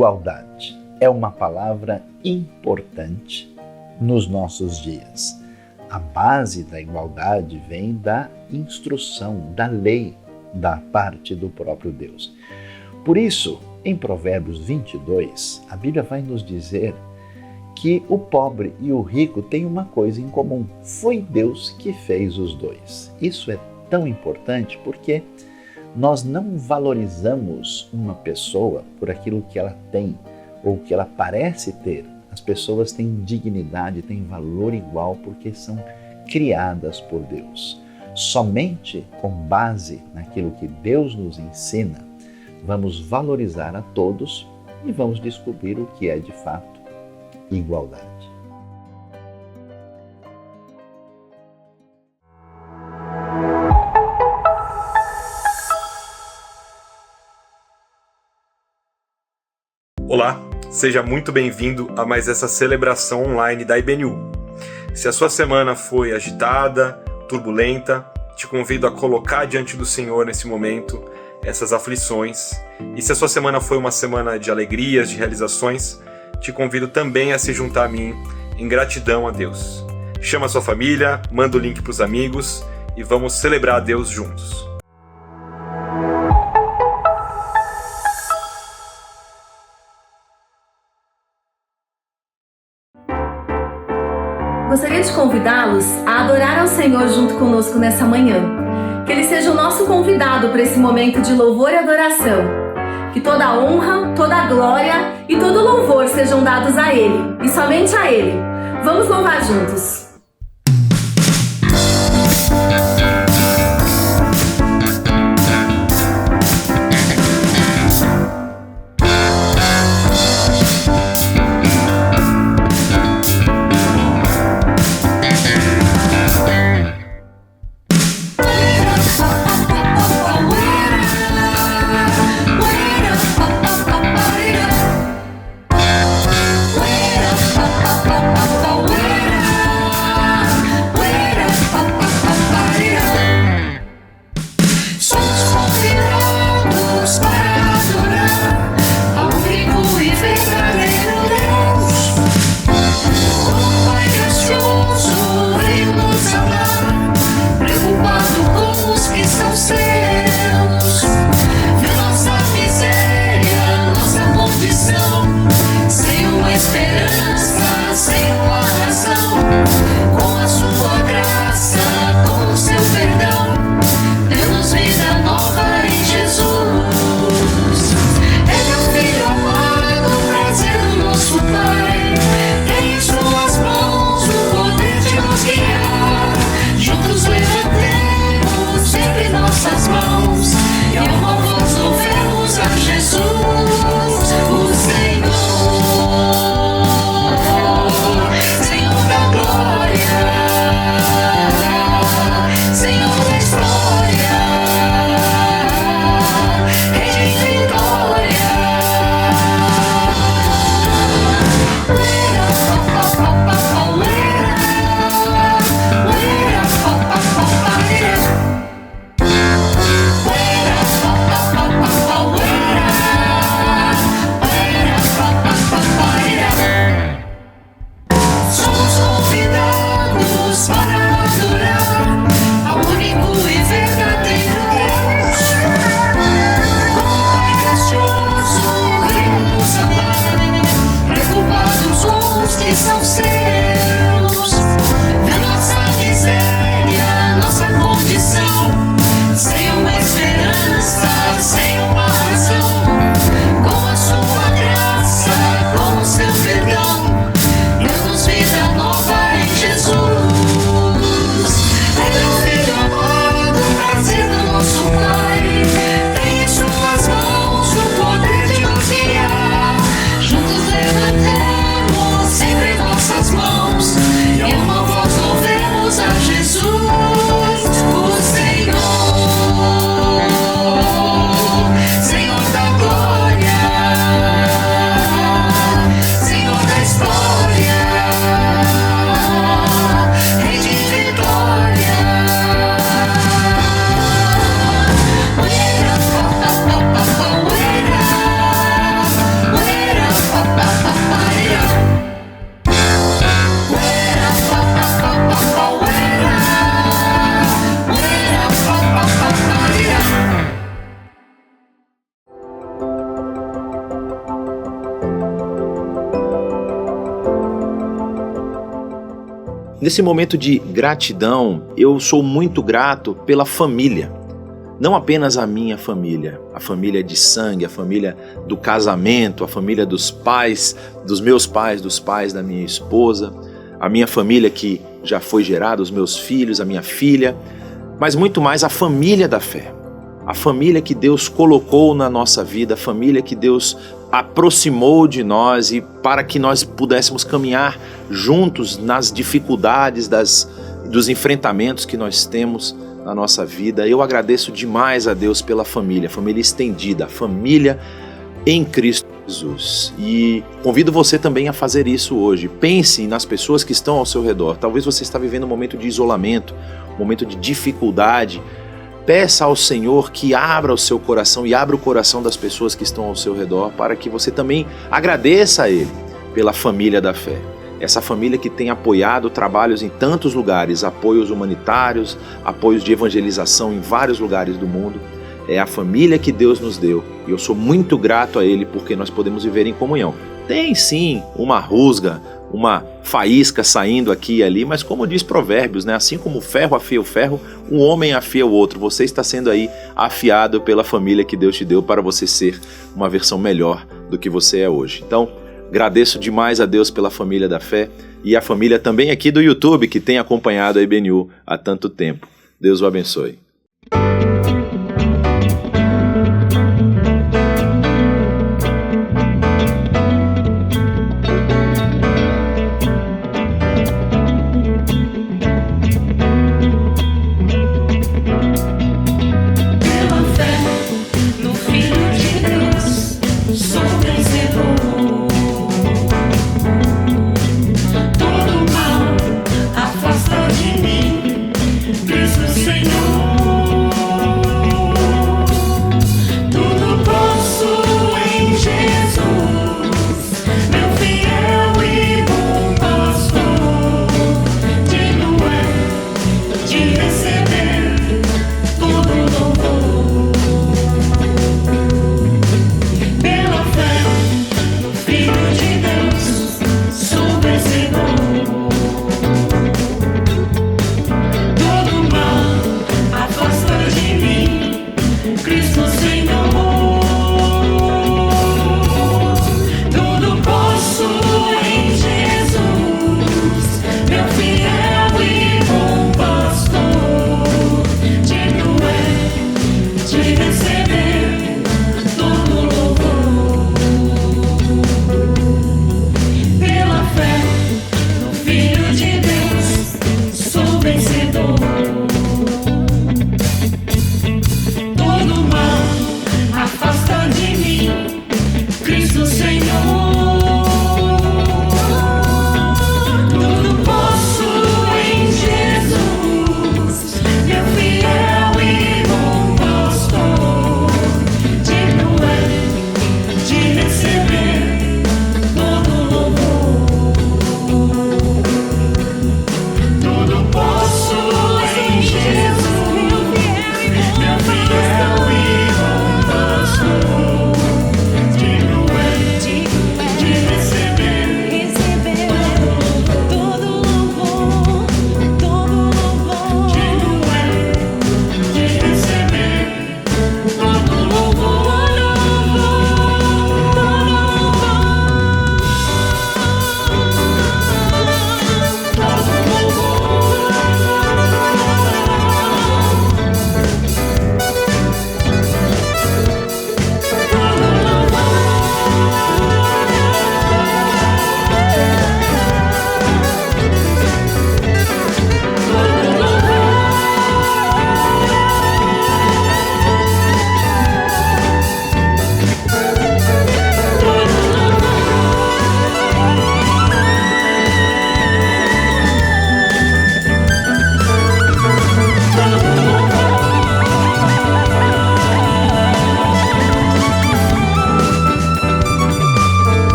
Igualdade é uma palavra importante nos nossos dias. A base da igualdade vem da instrução, da lei, da parte do próprio Deus. Por isso, em Provérbios 22, a Bíblia vai nos dizer que o pobre e o rico têm uma coisa em comum. Foi Deus que fez os dois. Isso é tão importante porque nós não valorizamos uma pessoa por aquilo que ela tem ou que ela parece ter. As pessoas têm dignidade, têm valor igual porque são criadas por Deus. Somente com base naquilo que Deus nos ensina, vamos valorizar a todos e vamos descobrir o que é de fato igualdade. Olá, seja muito bem-vindo a mais essa celebração online da IBNU. Se a sua semana foi agitada, turbulenta, te convido a colocar diante do Senhor nesse momento essas aflições. E se a sua semana foi uma semana de alegrias, de realizações, te convido também a se juntar a mim em gratidão a Deus. Chama a sua família, manda o link para os amigos e vamos celebrar a Deus juntos. Gostaria de convidá-los a adorar ao Senhor junto conosco nessa manhã. Que Ele seja o nosso convidado para esse momento de louvor e adoração. Que toda a honra, toda a glória e todo o louvor sejam dados a Ele, e somente a Ele. Vamos louvar juntos. Nesse momento de gratidão, eu sou muito grato pela família. Não apenas a minha família, a família de sangue, a família do casamento, a família dos pais, dos meus pais, dos pais da minha esposa, a minha família que já foi gerada, os meus filhos, a minha filha, mas muito mais a família da fé. A família que Deus colocou na nossa vida, a família que Deus aproximou de nós e para que nós pudéssemos caminhar juntos nas dificuldades dos enfrentamentos que nós temos na nossa vida. Eu agradeço demais a Deus pela família estendida, a família em Cristo Jesus. E convido você também a fazer isso hoje. Pense nas pessoas que estão ao seu redor. Talvez você está vivendo um momento de isolamento, um momento de dificuldade. Peça ao Senhor que abra o seu coração e abra o coração das pessoas que estão ao seu redor para que você também agradeça a Ele pela família da fé. Essa família que tem apoiado trabalhos em tantos lugares, apoios humanitários, apoios de evangelização em vários lugares do mundo. É a família que Deus nos deu e eu sou muito grato a Ele porque nós podemos viver em comunhão. Tem sim uma rusga, uma faísca saindo aqui e ali, mas como diz Provérbios, né? Assim como o ferro afia o ferro, um homem afia o outro. Você está sendo aí afiado pela família que Deus te deu para você ser uma versão melhor do que você é hoje. Então, agradeço demais a Deus pela família da fé e a família também aqui do YouTube que tem acompanhado a IBNU há tanto tempo. Deus o abençoe.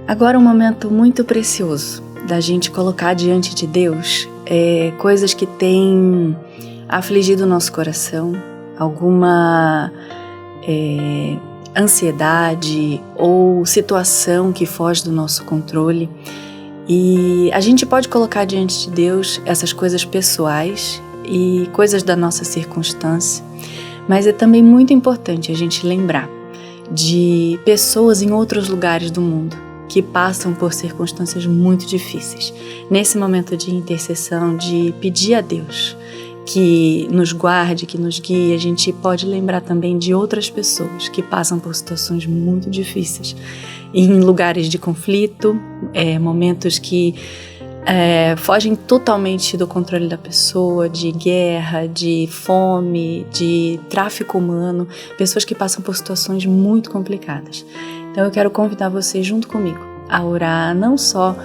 Agora um momento muito precioso da gente colocar diante de Deus coisas que têm afligido o nosso coração, alguma ansiedade ou situação que foge do nosso controle. E a gente pode colocar diante de Deus essas coisas pessoais e coisas da nossa circunstância, mas é também muito importante a gente lembrar de pessoas em outros lugares do mundo que passam por circunstâncias muito difíceis. Nesse momento de intercessão, de pedir a Deus que nos guarde, que nos guie, a gente pode lembrar também de outras pessoas que passam por situações muito difíceis, em lugares de conflito, momentos que fogem totalmente do controle da pessoa, de guerra, de fome, de tráfico humano, pessoas que passam por situações muito complicadas. Então eu quero convidar você junto comigo a orar não só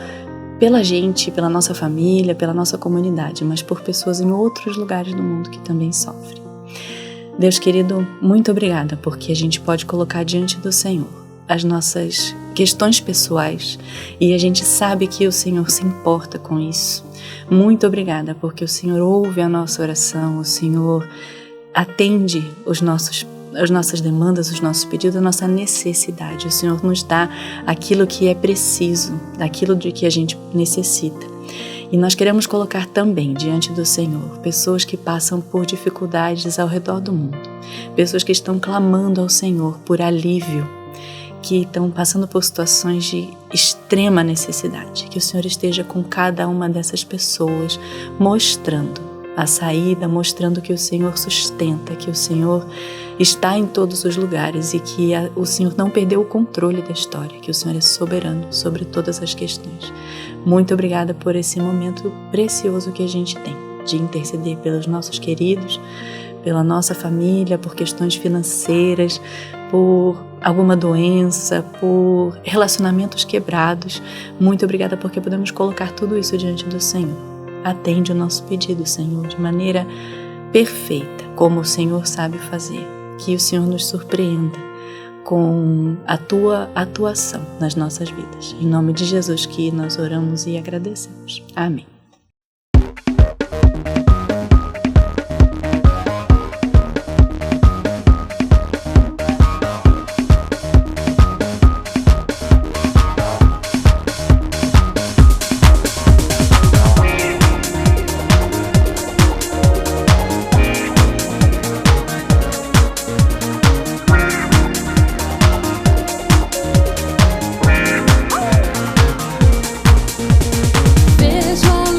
pela gente, pela nossa família, pela nossa comunidade, mas por pessoas em outros lugares do mundo que também sofrem. Deus querido, muito obrigada, porque a gente pode colocar diante do Senhor as nossas questões pessoais e a gente sabe que o Senhor se importa com isso. Muito obrigada, porque o Senhor ouve a nossa oração, o Senhor atende as nossas demandas, os nossos pedidos, a nossa necessidade. O Senhor nos dá aquilo que é preciso, aquilo de que a gente necessita. E nós queremos colocar também diante do Senhor pessoas que passam por dificuldades ao redor do mundo, pessoas que estão clamando ao Senhor por alívio, que estão passando por situações de extrema necessidade. Que o Senhor esteja com cada uma dessas pessoas, mostrando a saída, mostrando que o Senhor sustenta, que o Senhor está em todos os lugares e que o Senhor não perdeu o controle da história, que o Senhor é soberano sobre todas as questões. Muito obrigada por esse momento precioso que a gente tem de interceder pelos nossos queridos, pela nossa família, por questões financeiras, por alguma doença, por relacionamentos quebrados. Muito obrigada porque podemos colocar tudo isso diante do Senhor. Atende o nosso pedido, Senhor, de maneira perfeita, como o Senhor sabe fazer. Que o Senhor nos surpreenda com a Tua atuação nas nossas vidas. Em nome de Jesus que nós oramos e agradecemos. Amém. Vejo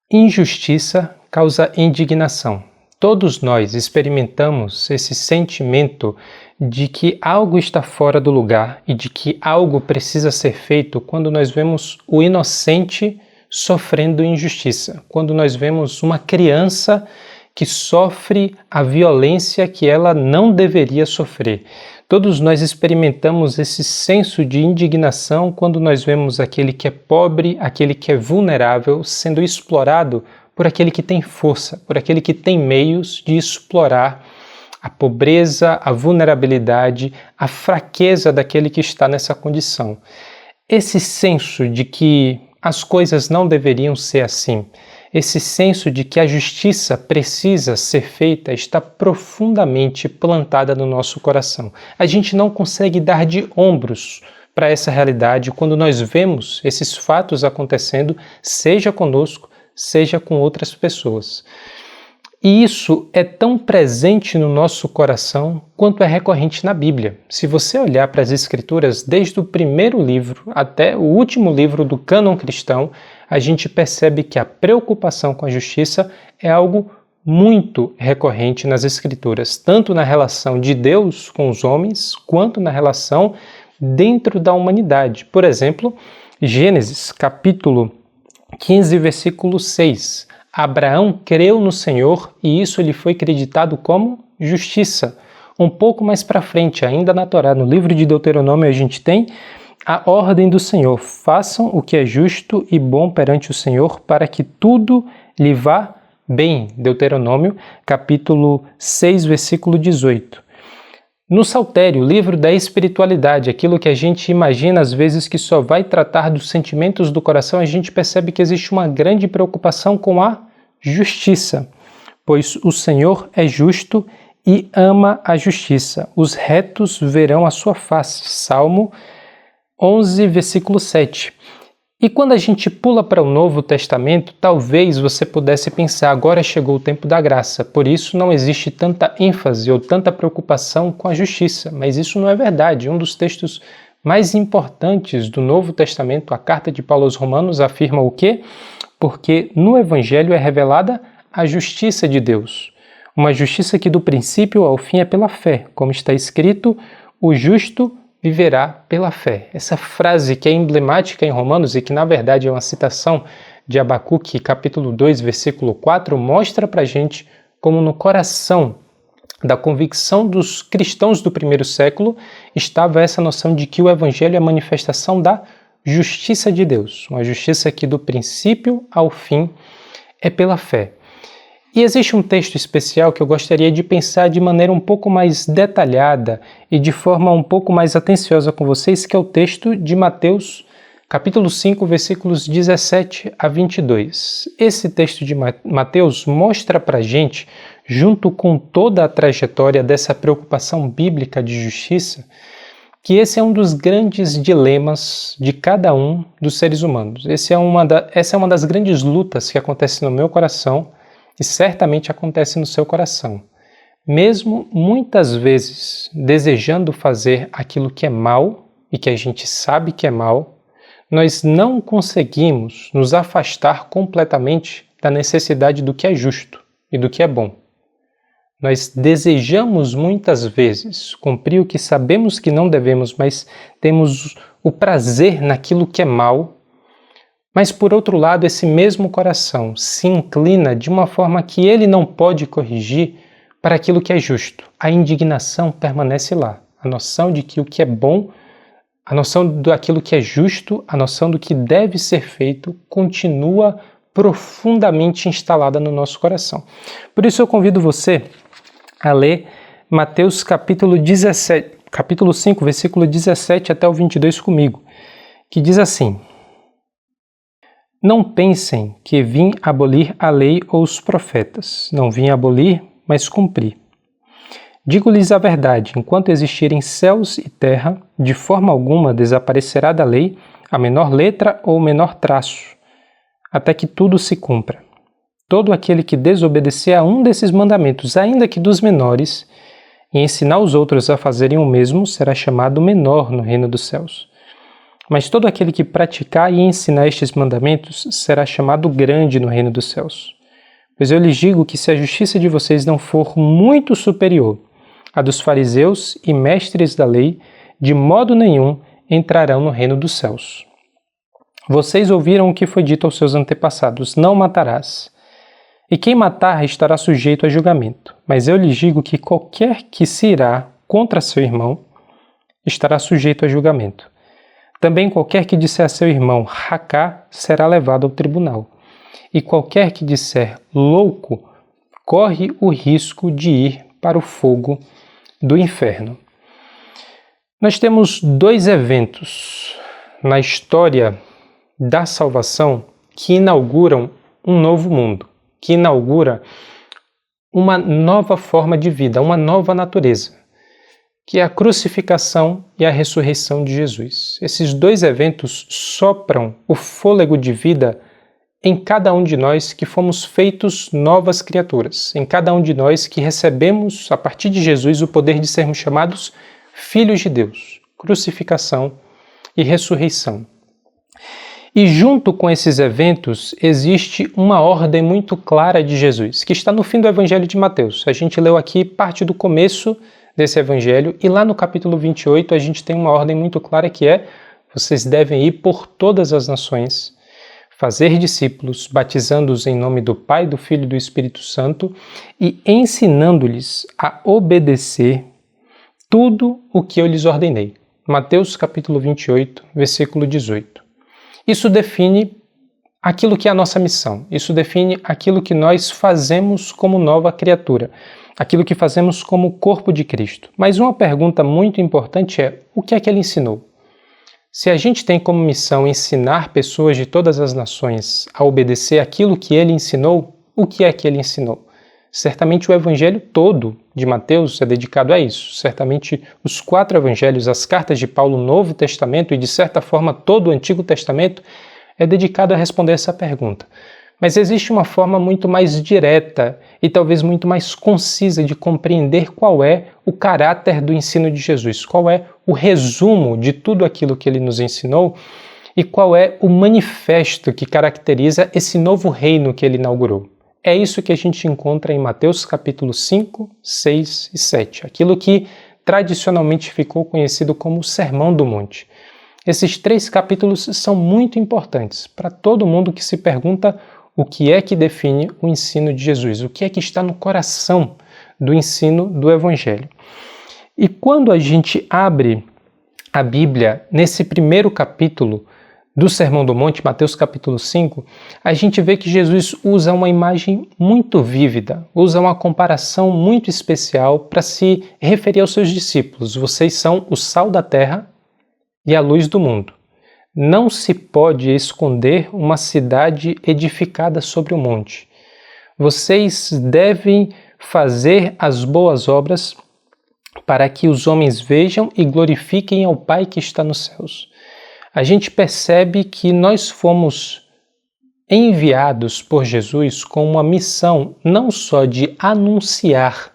Injustiça causa indignação. Todos nós experimentamos esse sentimento de que algo está fora do lugar e de que algo precisa ser feito quando nós vemos o inocente sofrendo injustiça, quando nós vemos uma criança que sofre a violência que ela não deveria sofrer. Todos nós experimentamos esse senso de indignação quando nós vemos aquele que é pobre, aquele que é vulnerável, sendo explorado por aquele que tem força, por aquele que tem meios de explorar a pobreza, a vulnerabilidade, a fraqueza daquele que está nessa condição. Esse senso de que as coisas não deveriam ser assim, esse senso de que a justiça precisa ser feita está profundamente plantada no nosso coração. A gente não consegue dar de ombros para essa realidade quando nós vemos esses fatos acontecendo, seja conosco, seja com outras pessoas. E isso é tão presente no nosso coração quanto é recorrente na Bíblia. Se você olhar para as Escrituras, desde o primeiro livro até o último livro do cânon cristão, a gente percebe que a preocupação com a justiça é algo muito recorrente nas Escrituras, tanto na relação de Deus com os homens, quanto na relação dentro da humanidade. Por exemplo, Gênesis, capítulo 15, versículo 6. Abraão creu no Senhor e isso lhe foi creditado como justiça. Um pouco mais para frente, ainda na Torá, no livro de Deuteronômio, a gente tem a ordem do Senhor: façam o que é justo e bom perante o Senhor, para que tudo lhe vá bem. Deuteronômio, capítulo 6, versículo 18. No Saltério, livro da espiritualidade, aquilo que a gente imagina às vezes que só vai tratar dos sentimentos do coração, a gente percebe que existe uma grande preocupação com a justiça, pois o Senhor é justo e ama a justiça. Os retos verão a sua face. Salmo 11, versículo 7. E quando a gente pula para o Novo Testamento, talvez você pudesse pensar: agora chegou o tempo da graça, por isso não existe tanta ênfase ou tanta preocupação com a justiça. Mas isso não é verdade. Um dos textos mais importantes do Novo Testamento, a carta de Paulo aos Romanos, afirma o quê? Porque no Evangelho é revelada a justiça de Deus. Uma justiça que do princípio ao fim é pela fé. Como está escrito, o justo viverá pela fé. Essa frase que é emblemática em Romanos e que na verdade é uma citação de Abacuque, capítulo 2, versículo 4, mostra pra gente como no coração da convicção dos cristãos do primeiro século estava essa noção de que o Evangelho é a manifestação da justiça de Deus, uma justiça que do princípio ao fim é pela fé. E existe um texto especial que eu gostaria de pensar de maneira um pouco mais detalhada e de forma um pouco mais atenciosa com vocês, que é o texto de Mateus, capítulo 5, versículos 17 a 22. Esse texto de Mateus mostra pra gente, junto com toda a trajetória dessa preocupação bíblica de justiça, que esse é um dos grandes dilemas de cada um dos seres humanos. Essa é uma das grandes lutas que acontece no meu coração e certamente acontece no seu coração. Mesmo muitas vezes desejando fazer aquilo que é mal e que a gente sabe que é mal, nós não conseguimos nos afastar completamente da necessidade do que é justo e do que é bom. Nós desejamos muitas vezes cumprir o que sabemos que não devemos, mas temos o prazer naquilo que é mal. Mas, por outro lado, esse mesmo coração se inclina de uma forma que ele não pode corrigir para aquilo que é justo. A indignação permanece lá. A noção de que o que é bom, a noção daquilo que é justo, a noção do que deve ser feito continua profundamente instalada no nosso coração. Por isso eu convido você a ler Mateus capítulo 5, versículo 17 até o 22 comigo, que diz assim: Não pensem que vim abolir a lei ou os profetas. Não vim abolir, mas cumprir. Digo-lhes a verdade, enquanto existirem céus e terra, de forma alguma desaparecerá da lei a menor letra ou o menor traço, até que tudo se cumpra. Todo aquele que desobedecer a um desses mandamentos, ainda que dos menores, e ensinar os outros a fazerem o mesmo, será chamado menor no reino dos céus. Mas todo aquele que praticar e ensinar estes mandamentos será chamado grande no reino dos céus. Pois eu lhes digo que se a justiça de vocês não for muito superior à dos fariseus e mestres da lei, de modo nenhum entrarão no reino dos céus. Vocês ouviram o que foi dito aos seus antepassados: não matarás. E quem matar estará sujeito a julgamento. Mas eu lhes digo que qualquer que se irá contra seu irmão estará sujeito a julgamento. Também qualquer que disser a seu irmão racá será levado ao tribunal. E qualquer que disser louco corre o risco de ir para o fogo do inferno. Nós temos dois eventos na história da salvação que inauguram um novo mundo, que inaugura uma nova forma de vida, uma nova natureza, que é a crucificação e a ressurreição de Jesus. Esses dois eventos sopram o fôlego de vida em cada um de nós que fomos feitos novas criaturas, em cada um de nós que recebemos, a partir de Jesus, o poder de sermos chamados filhos de Deus, crucificação e ressurreição. E junto com esses eventos existe uma ordem muito clara de Jesus, que está no fim do Evangelho de Mateus. A gente leu aqui parte do começo desse Evangelho e lá no capítulo 28 a gente tem uma ordem muito clara que é: vocês devem ir por todas as nações, fazer discípulos, batizando-os em nome do Pai, do Filho e do Espírito Santo e ensinando-lhes a obedecer tudo o que eu lhes ordenei. Mateus capítulo 28, versículo 18. Isso define aquilo que é a nossa missão, isso define aquilo que nós fazemos como nova criatura, aquilo que fazemos como corpo de Cristo. Mas uma pergunta muito importante é: o que é que ele ensinou? Se a gente tem como missão ensinar pessoas de todas as nações a obedecer aquilo que ele ensinou, o que é que ele ensinou? Certamente o evangelho todo de Mateus é dedicado a isso. Certamente os 4 evangelhos, as cartas de Paulo, o Novo Testamento e de certa forma todo o Antigo Testamento é dedicado a responder essa pergunta. Mas existe uma forma muito mais direta e talvez muito mais concisa de compreender qual é o caráter do ensino de Jesus, qual é o resumo de tudo aquilo que ele nos ensinou e qual é o manifesto que caracteriza esse novo reino que ele inaugurou. É isso que a gente encontra em Mateus capítulo 5, 6 e 7, aquilo que tradicionalmente ficou conhecido como o Sermão do Monte. Esses 3 capítulos são muito importantes para todo mundo que se pergunta o que é que define o ensino de Jesus, o que é que está no coração do ensino do Evangelho. E quando a gente abre a Bíblia nesse primeiro capítulo do Sermão do Monte, Mateus capítulo 5, a gente vê que Jesus usa uma imagem muito vívida, usa uma comparação muito especial para se referir aos seus discípulos. Vocês são o sal da terra e a luz do mundo. Não se pode esconder uma cidade edificada sobre o monte. Vocês devem fazer as boas obras para que os homens vejam e glorifiquem ao Pai que está nos céus. A gente percebe que nós fomos enviados por Jesus com uma missão não só de anunciar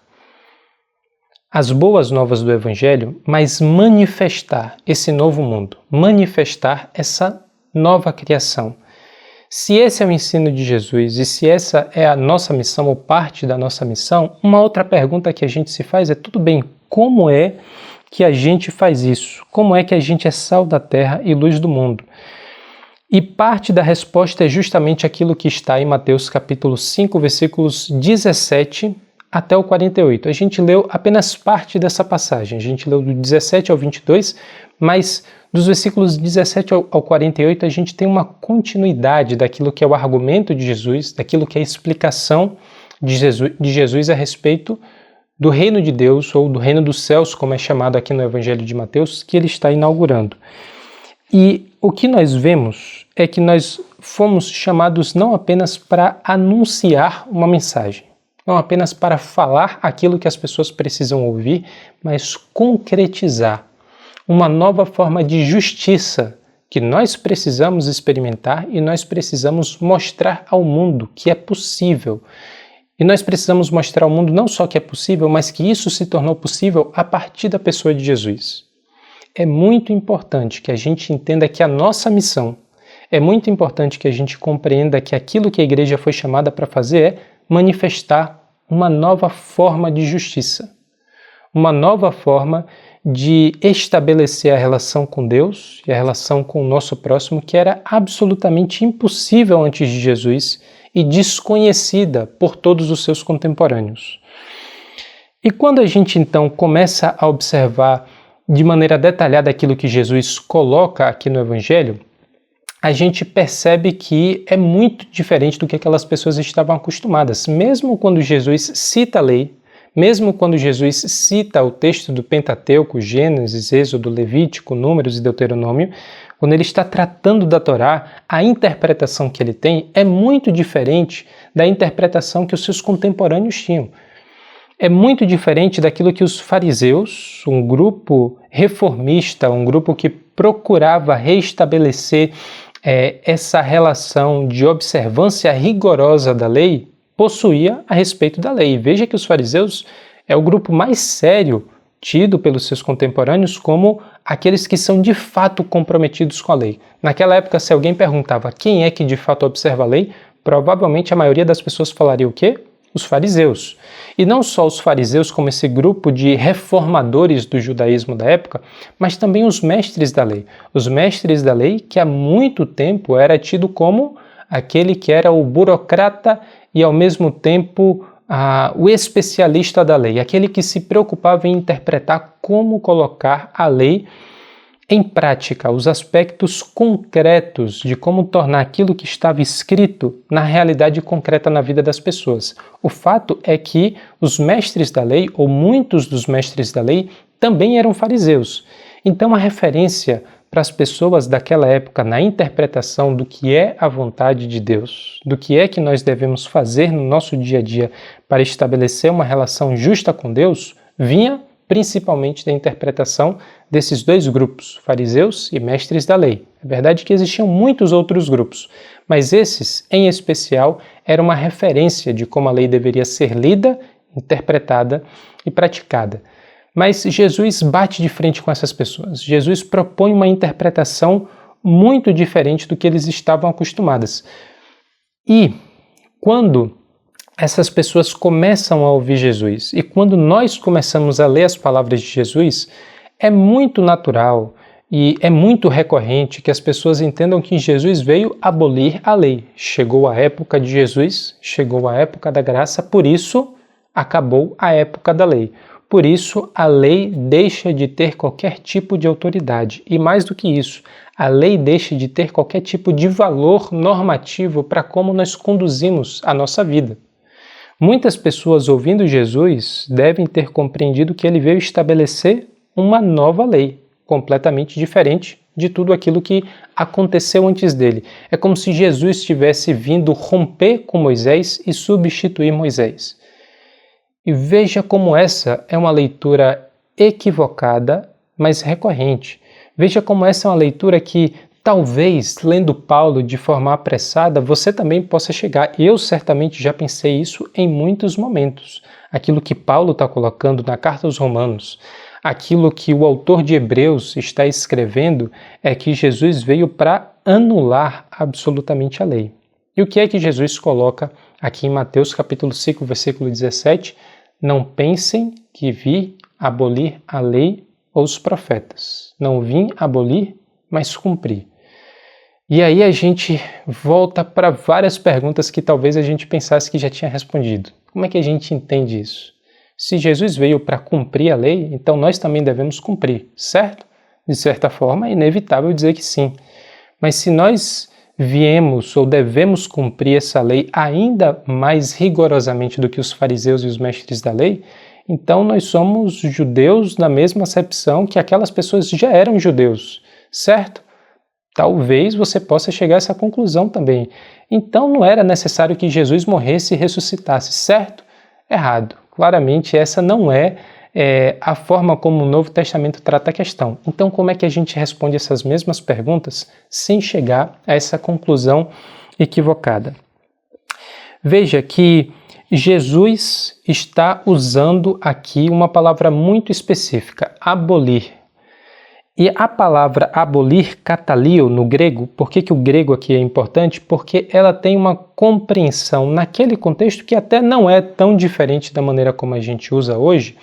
as boas novas do Evangelho, mas manifestar esse novo mundo, manifestar essa nova criação. Se esse é o ensino de Jesus e se essa é a nossa missão ou parte da nossa missão, uma outra pergunta que a gente se faz é: tudo bem, como é que a gente faz isso? Como é que a gente é sal da terra e luz do mundo? E parte da resposta é justamente aquilo que está em Mateus capítulo 5, versículos 17 até o 48. A gente leu apenas parte dessa passagem, a gente leu do 17 ao 22, mas dos versículos 17 ao 48 a gente tem uma continuidade daquilo que é o argumento de Jesus, daquilo que é a explicação de Jesus a respeito do reino de Deus, ou do reino dos céus, como é chamado aqui no Evangelho de Mateus, que ele está inaugurando. E o que nós vemos é que nós fomos chamados não apenas para anunciar uma mensagem, não apenas para falar aquilo que as pessoas precisam ouvir, mas concretizar uma nova forma de justiça que nós precisamos experimentar e nós precisamos mostrar ao mundo que é possível. E nós precisamos mostrar ao mundo não só que é possível, mas que isso se tornou possível a partir da pessoa de Jesus. é muito importante que a gente entenda que a nossa missão, é muito importante que a gente compreenda que aquilo que a igreja foi chamada para fazer é manifestar uma nova forma de justiça, uma nova forma de estabelecer a relação com Deus e a relação com o nosso próximo, que era absolutamente impossível antes de Jesus e desconhecida por todos os seus contemporâneos. E quando a gente então começa a observar de maneira detalhada aquilo que Jesus coloca aqui no Evangelho, a gente percebe que é muito diferente do que aquelas pessoas estavam acostumadas. Mesmo quando Jesus cita a lei, mesmo quando Jesus cita o texto do Pentateuco, Gênesis, Êxodo, Levítico, Números e Deuteronômio, quando ele está tratando da Torá, a interpretação que ele tem é muito diferente da interpretação que os seus contemporâneos tinham. É muito diferente daquilo que os fariseus, um grupo reformista, um grupo que procurava restabelecer essa relação de observância rigorosa da lei, possuía a respeito da lei. Veja que os fariseus é o grupo mais sério tido pelos seus contemporâneos como aqueles que são de fato comprometidos com a lei. Naquela época, se alguém perguntava quem é que de fato observa a lei, provavelmente a maioria das pessoas falaria o quê? Os fariseus. E não só os fariseus como esse grupo de reformadores do judaísmo da época, mas também os mestres da lei. Os mestres da lei que há muito tempo era tido como aquele que era o burocrata e ao mesmo tempo o especialista da lei, aquele que se preocupava em interpretar como colocar a lei em prática, os aspectos concretos de como tornar aquilo que estava escrito na realidade concreta na vida das pessoas. O fato é que os mestres da lei, ou muitos dos mestres da lei, também eram fariseus. Então a referência para as pessoas daquela época na interpretação do que é a vontade de Deus, do que é que nós devemos fazer no nosso dia a dia para estabelecer uma relação justa com Deus, vinha principalmente da interpretação desses dois grupos, fariseus e mestres da lei. É verdade que existiam muitos outros grupos, mas esses, em especial, eram uma referência de como a lei deveria ser lida, interpretada e praticada. Mas Jesus bate de frente com essas pessoas. Jesus propõe uma interpretação muito diferente do que eles estavam acostumadas. E quando essas pessoas começam a ouvir Jesus e quando nós começamos a ler as palavras de Jesus, é muito natural e é muito recorrente que as pessoas entendam que Jesus veio abolir a lei. Chegou a época de Jesus, chegou a época da graça, por isso acabou a época da lei. Por isso, a lei deixa de ter qualquer tipo de autoridade. E mais do que isso, a lei deixa de ter qualquer tipo de valor normativo para como nós conduzimos a nossa vida. Muitas pessoas ouvindo Jesus devem ter compreendido que ele veio estabelecer uma nova lei, completamente diferente de tudo aquilo que aconteceu antes dele. É como se Jesus tivesse vindo romper com Moisés e substituir Moisés. E veja como essa é uma leitura equivocada, mas recorrente. Veja como essa é uma leitura que, talvez, lendo Paulo de forma apressada, você também possa chegar. Eu certamente já pensei isso em muitos momentos. Aquilo que Paulo está colocando na carta aos Romanos, aquilo que o autor de Hebreus está escrevendo é que Jesus veio para anular absolutamente a lei. E o que é que Jesus coloca aqui em Mateus capítulo 5, versículo 17? Não pensem que vi abolir a lei ou os profetas. Não vim abolir, mas cumprir. E aí a gente volta para várias perguntas que talvez a gente pensasse que já tinha respondido. Como é que a gente entende isso? Se Jesus veio para cumprir a lei, então nós também devemos cumprir, certo? De certa forma, é inevitável dizer que sim. Mas se nós viemos ou devemos cumprir essa lei ainda mais rigorosamente do que os fariseus e os mestres da lei, então nós somos judeus na mesma acepção que aquelas pessoas já eram judeus, certo? Talvez você possa chegar a essa conclusão também. Então não era necessário que Jesus morresse e ressuscitasse, certo? Errado. Claramente essa não é a forma como o Novo Testamento trata a questão. Então como é que a gente responde essas mesmas perguntas sem chegar a essa conclusão equivocada? Veja que Jesus está usando aqui uma palavra muito específica, abolir. E a palavra abolir, katalio, no grego, por que o grego aqui é importante? Porque ela tem uma compreensão naquele contexto que até não é tão diferente da maneira como a gente usa hoje,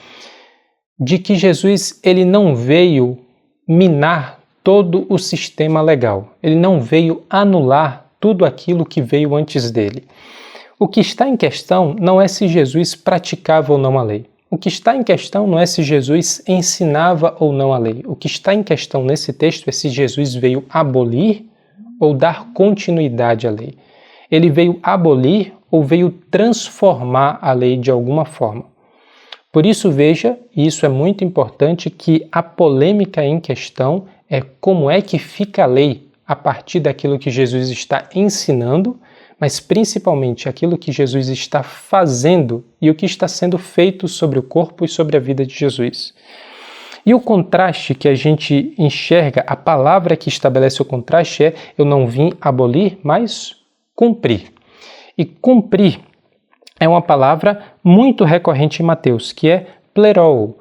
de que Jesus ele não veio minar todo o sistema legal. Ele não veio anular tudo aquilo que veio antes dele. O que está em questão não é se Jesus praticava ou não a lei. O que está em questão não é se Jesus ensinava ou não a lei. O que está em questão nesse texto é se Jesus veio abolir ou dar continuidade à lei. Ele veio abolir ou veio transformar a lei de alguma forma. Por isso, veja, e isso é muito importante, que a polêmica em questão é como é que fica a lei a partir daquilo que Jesus está ensinando, mas principalmente aquilo que Jesus está fazendo e o que está sendo feito sobre o corpo e sobre a vida de Jesus. E o contraste que a gente enxerga, a palavra que estabelece o contraste é: eu não vim abolir, mas cumprir. E cumprir é uma palavra muito recorrente em Mateus, que é plerou.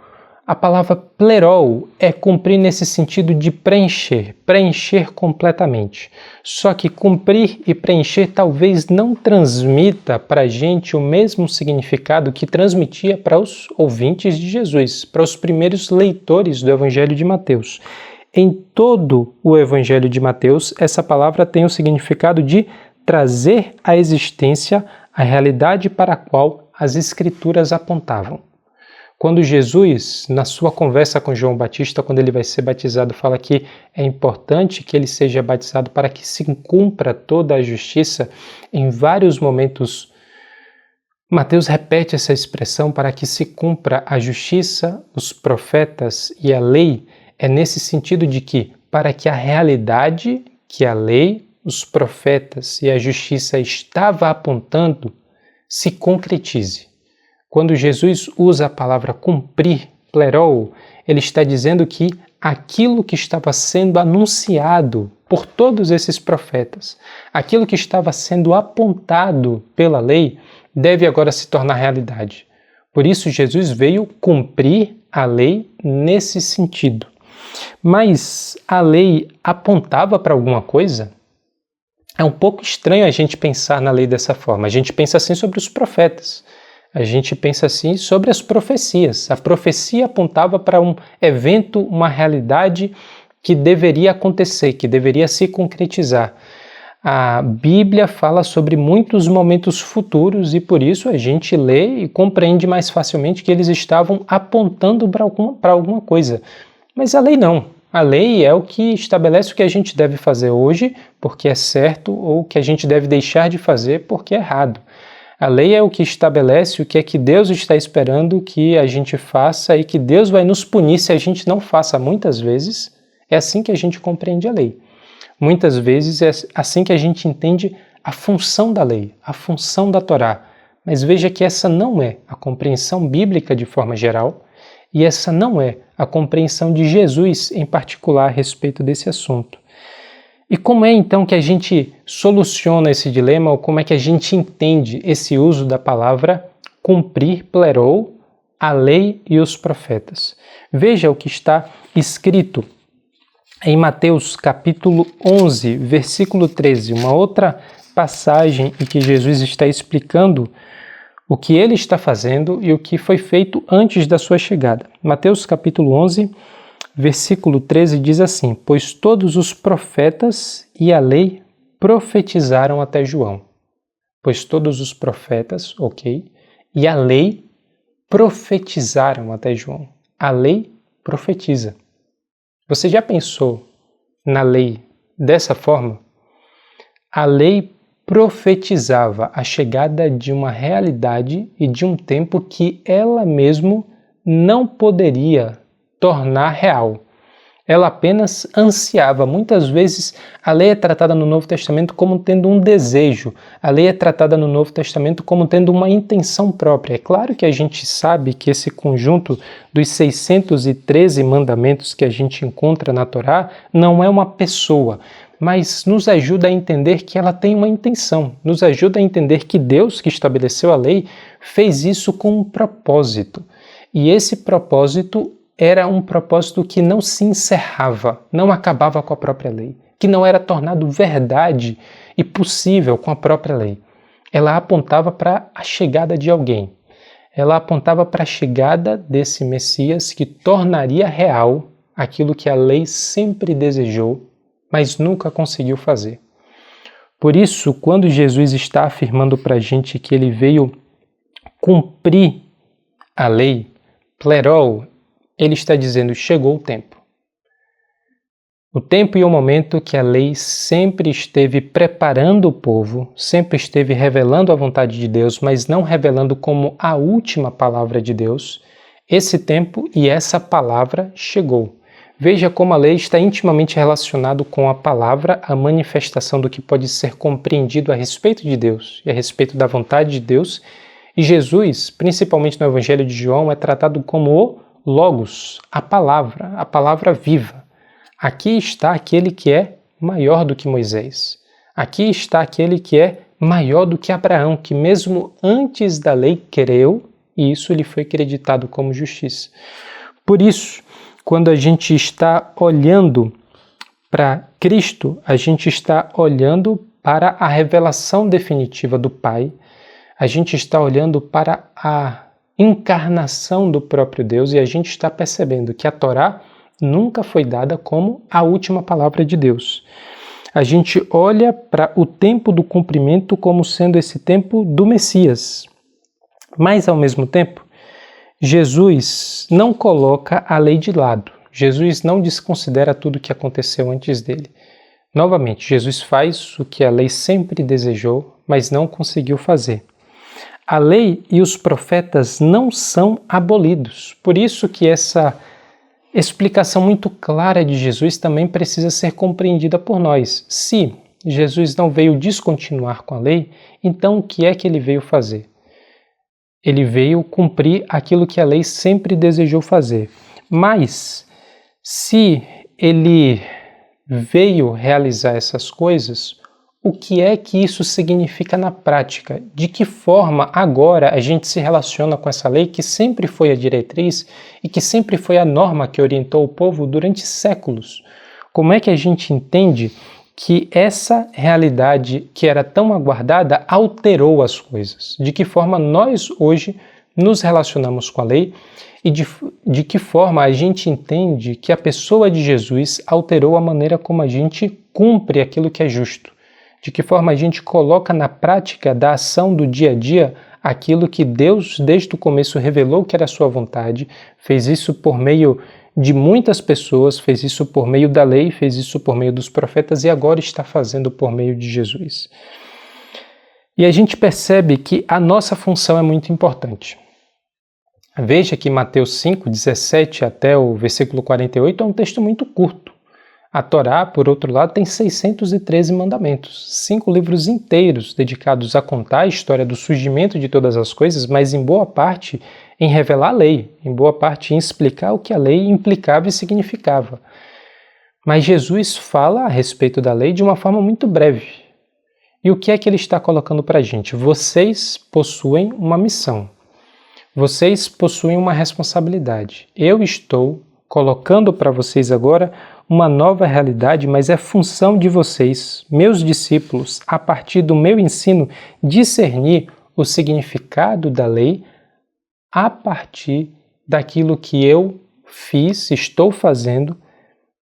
A palavra plerou é cumprir nesse sentido de preencher, preencher completamente. Só que cumprir e preencher talvez não transmita para a gente o mesmo significado que transmitia para os ouvintes de Jesus, para os primeiros leitores do Evangelho de Mateus. Em todo o Evangelho de Mateus, essa palavra tem o significado de trazer à existência a realidade para a qual as Escrituras apontavam. Quando Jesus, na sua conversa com João Batista, quando ele vai ser batizado, fala que é importante que ele seja batizado para que se cumpra toda a justiça, em vários momentos Mateus repete essa expressão, para que se cumpra a justiça, os profetas e a lei, é nesse sentido de que, para que a realidade que a lei, os profetas e a justiça estava apontando se concretize. Quando Jesus usa a palavra cumprir, plerou, ele está dizendo que aquilo que estava sendo anunciado por todos esses profetas, aquilo que estava sendo apontado pela lei, deve agora se tornar realidade. Por isso, Jesus veio cumprir a lei nesse sentido. Mas a lei apontava para alguma coisa? É um pouco estranho a gente pensar na lei dessa forma. A gente pensa assim sobre os profetas. A gente pensa assim sobre as profecias. A profecia apontava para um evento, uma realidade que deveria acontecer, que deveria se concretizar. A Bíblia fala sobre muitos momentos futuros e por isso a gente lê e compreende mais facilmente que eles estavam apontando para alguma coisa. Mas a lei não. A lei é o que estabelece o que a gente deve fazer hoje porque é certo ou o que a gente deve deixar de fazer porque é errado. A lei é o que estabelece o que é que Deus está esperando que a gente faça e que Deus vai nos punir se a gente não faça. Muitas vezes é assim que a gente compreende a lei. Muitas vezes é assim que a gente entende a função da lei, a função da Torá. Mas veja que essa não é a compreensão bíblica de forma geral e essa não é a compreensão de Jesus em particular a respeito desse assunto. E como é então que a gente soluciona esse dilema, ou como é que a gente entende esse uso da palavra cumprir, plerou, a lei e os profetas? Veja o que está escrito em Mateus capítulo 11, versículo 13, uma outra passagem em que Jesus está explicando o que ele está fazendo e o que foi feito antes da sua chegada. Mateus capítulo 11, versículo 13 diz assim: pois todos os profetas e a lei profetizaram até João. Pois todos os profetas, e a lei profetizaram até João. A lei profetiza. Você já pensou na lei dessa forma? A lei profetizava a chegada de uma realidade e de um tempo que ela mesmo não poderia tornar real. Ela apenas ansiava. Muitas vezes a lei é tratada no Novo Testamento como tendo um desejo. A lei é tratada no Novo Testamento como tendo uma intenção própria. É claro que a gente sabe que esse conjunto dos 613 mandamentos que a gente encontra na Torá não é uma pessoa, mas nos ajuda a entender que ela tem uma intenção. Nos ajuda a entender que Deus, que estabeleceu a lei, fez isso com um propósito. E esse propósito era um propósito que não se encerrava, não acabava com a própria lei, que não era tornado verdade e possível com a própria lei. Ela apontava para a chegada de alguém. Ela apontava para a chegada desse Messias que tornaria real aquilo que a lei sempre desejou, mas nunca conseguiu fazer. Por isso, quando Jesus está afirmando para a gente que ele veio cumprir a lei, plerou, ele está dizendo, chegou o tempo. O tempo e o momento que a lei sempre esteve preparando o povo, sempre esteve revelando a vontade de Deus, mas não revelando como a última palavra de Deus, esse tempo e essa palavra chegou. Veja como a lei está intimamente relacionado com a palavra, a manifestação do que pode ser compreendido a respeito de Deus e a respeito da vontade de Deus. E Jesus, principalmente no Evangelho de João, é tratado como o Logos, a palavra viva. Aqui está aquele que é maior do que Moisés. Aqui está aquele que é maior do que Abraão, que mesmo antes da lei creu, e isso lhe foi acreditado como justiça. Por isso, quando a gente está olhando para Cristo, a gente está olhando para a revelação definitiva do Pai, a gente está olhando para a encarnação do próprio Deus e a gente está percebendo que a Torá nunca foi dada como a última palavra de Deus. A gente olha para o tempo do cumprimento como sendo esse tempo do Messias. Mas, ao mesmo tempo, Jesus não coloca a lei de lado. Jesus não desconsidera tudo o que aconteceu antes dele. Novamente, Jesus faz o que a lei sempre desejou, mas não conseguiu fazer. A lei e os profetas não são abolidos. Por isso que essa explicação muito clara de Jesus também precisa ser compreendida por nós. Se Jesus não veio descontinuar com a lei, então o que é que ele veio fazer? Ele veio cumprir aquilo que a lei sempre desejou fazer. Mas, se ele veio realizar essas coisas, o que é que isso significa na prática? De que forma agora a gente se relaciona com essa lei que sempre foi a diretriz e que sempre foi a norma que orientou o povo durante séculos? Como é que a gente entende que essa realidade que era tão aguardada alterou as coisas? De que forma nós hoje nos relacionamos com a lei e de que forma a gente entende que a pessoa de Jesus alterou a maneira como a gente cumpre aquilo que é justo? De que forma a gente coloca na prática da ação do dia a dia aquilo que Deus desde o começo revelou que era a sua vontade, fez isso por meio de muitas pessoas, fez isso por meio da lei, fez isso por meio dos profetas e agora está fazendo por meio de Jesus. E a gente percebe que a nossa função é muito importante. Veja que Mateus 5, 17 até o versículo 48 é um texto muito curto. A Torá, por outro lado, tem 613 mandamentos, 5 livros inteiros dedicados a contar a história do surgimento de todas as coisas, mas em boa parte em revelar a lei, em boa parte em explicar o que a lei implicava e significava. Mas Jesus fala a respeito da lei de uma forma muito breve. E o que é que ele está colocando para a gente? Vocês possuem uma missão. Vocês possuem uma responsabilidade. Eu estou colocando para vocês agora uma nova realidade, mas é função de vocês, meus discípulos, a partir do meu ensino, discernir o significado da lei a partir daquilo que eu fiz, estou fazendo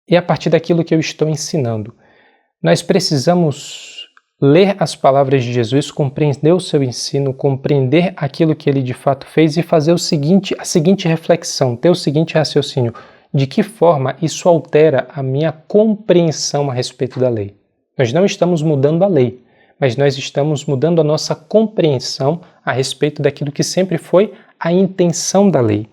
e a partir daquilo que eu estou ensinando. Nós precisamos ler as palavras de Jesus, compreender o seu ensino, compreender aquilo que ele de fato fez e fazer a seguinte reflexão, ter o seguinte raciocínio: de que forma isso altera a minha compreensão a respeito da lei? Nós não estamos mudando a lei, mas nós estamos mudando a nossa compreensão a respeito daquilo que sempre foi a intenção da lei.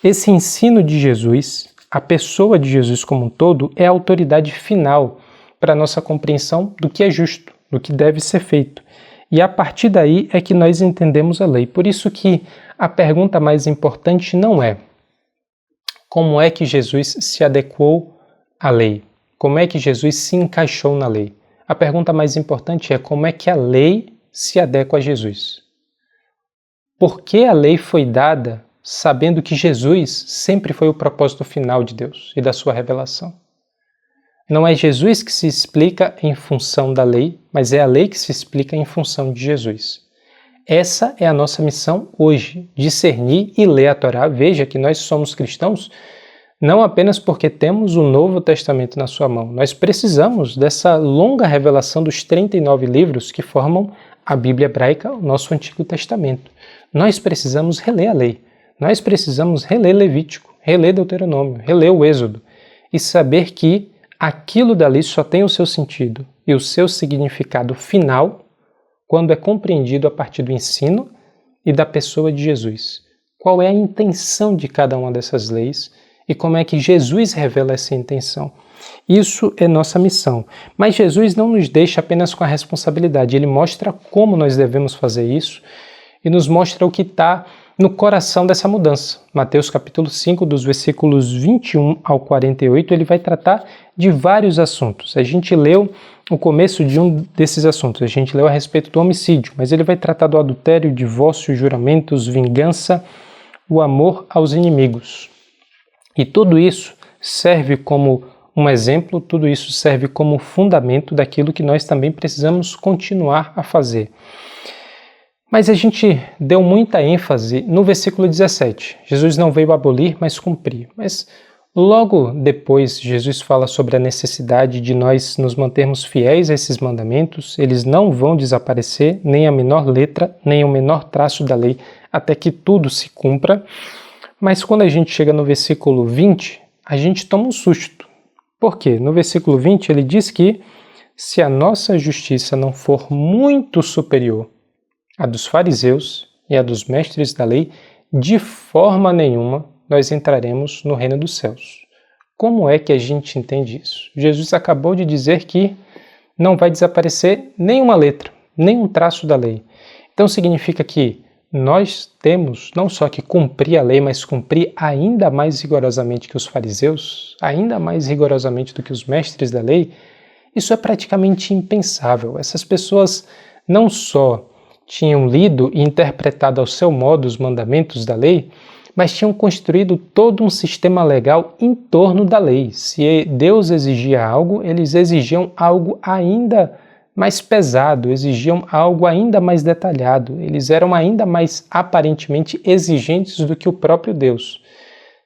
Esse ensino de Jesus, a pessoa de Jesus como um todo, é a autoridade final para a nossa compreensão do que é justo, do que deve ser feito. E a partir daí é que nós entendemos a lei. Por isso que a pergunta mais importante não é como é que Jesus se adequou à lei, como é que Jesus se encaixou na lei. A pergunta mais importante é como é que a lei se adequa a Jesus. Por que a lei foi dada sabendo que Jesus sempre foi o propósito final de Deus e da sua revelação. Não é Jesus que se explica em função da lei, mas é a lei que se explica em função de Jesus. Essa é a nossa missão hoje, discernir e ler a Torá. Veja que nós somos cristãos não apenas porque temos o Novo Testamento na sua mão. Nós precisamos dessa longa revelação dos 39 livros que formam a Bíblia hebraica, o nosso Antigo Testamento. Nós precisamos reler a lei. Nós precisamos reler Levítico, reler Deuteronômio, reler o Êxodo e saber que aquilo dali só tem o seu sentido e o seu significado final quando é compreendido a partir do ensino e da pessoa de Jesus. Qual é a intenção de cada uma dessas leis e como é que Jesus revela essa intenção? Isso é nossa missão. Mas Jesus não nos deixa apenas com a responsabilidade, ele mostra como nós devemos fazer isso e nos mostra o que está no coração dessa mudança. Mateus capítulo 5, dos versículos 21 ao 48, ele vai tratar de vários assuntos. A gente leu o começo de um desses assuntos, a gente leu a respeito do homicídio, mas ele vai tratar do adultério, divórcio, juramentos, vingança, o amor aos inimigos. E tudo isso serve como um exemplo, tudo isso serve como fundamento daquilo que nós também precisamos continuar a fazer. Mas a gente deu muita ênfase no versículo 17. Jesus não veio abolir, mas cumprir. Mas logo depois, Jesus fala sobre a necessidade de nós nos mantermos fiéis a esses mandamentos. Eles não vão desaparecer, nem a menor letra, nem o menor traço da lei, até que tudo se cumpra. Mas quando a gente chega no versículo 20, a gente toma um susto. Por quê? No versículo 20 ele diz que se a nossa justiça não for muito superior à dos fariseus e à dos mestres da lei, de forma nenhuma nós entraremos no reino dos céus. Como é que a gente entende isso? Jesus acabou de dizer que não vai desaparecer nenhuma letra, nenhum traço da lei. Então significa que nós temos não só que cumprir a lei, mas cumprir ainda mais rigorosamente que os fariseus, ainda mais rigorosamente do que os mestres da lei. Isso é praticamente impensável. Essas pessoas não só tinham lido e interpretado ao seu modo os mandamentos da lei, mas tinham construído todo um sistema legal em torno da lei. Se Deus exigia algo, eles exigiam algo ainda mais pesado, exigiam algo ainda mais detalhado, eles eram ainda mais aparentemente exigentes do que o próprio Deus.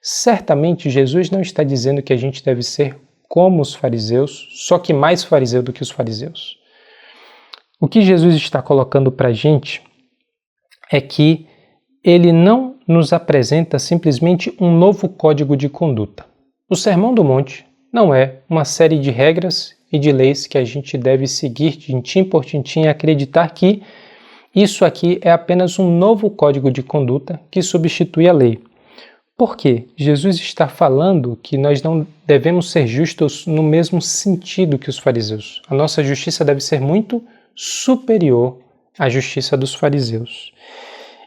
Certamente Jesus não está dizendo que a gente deve ser como os fariseus, só que mais fariseu do que os fariseus. O que Jesus está colocando para a gente é que ele não nos apresenta simplesmente um novo código de conduta. O Sermão do Monte não é uma série de regras e de leis que a gente deve seguir tintim por tintim e acreditar que isso aqui é apenas um novo código de conduta que substitui a lei. Por quê? Jesus está falando que nós não devemos ser justos no mesmo sentido que os fariseus. A nossa justiça deve ser muito superior à justiça dos fariseus.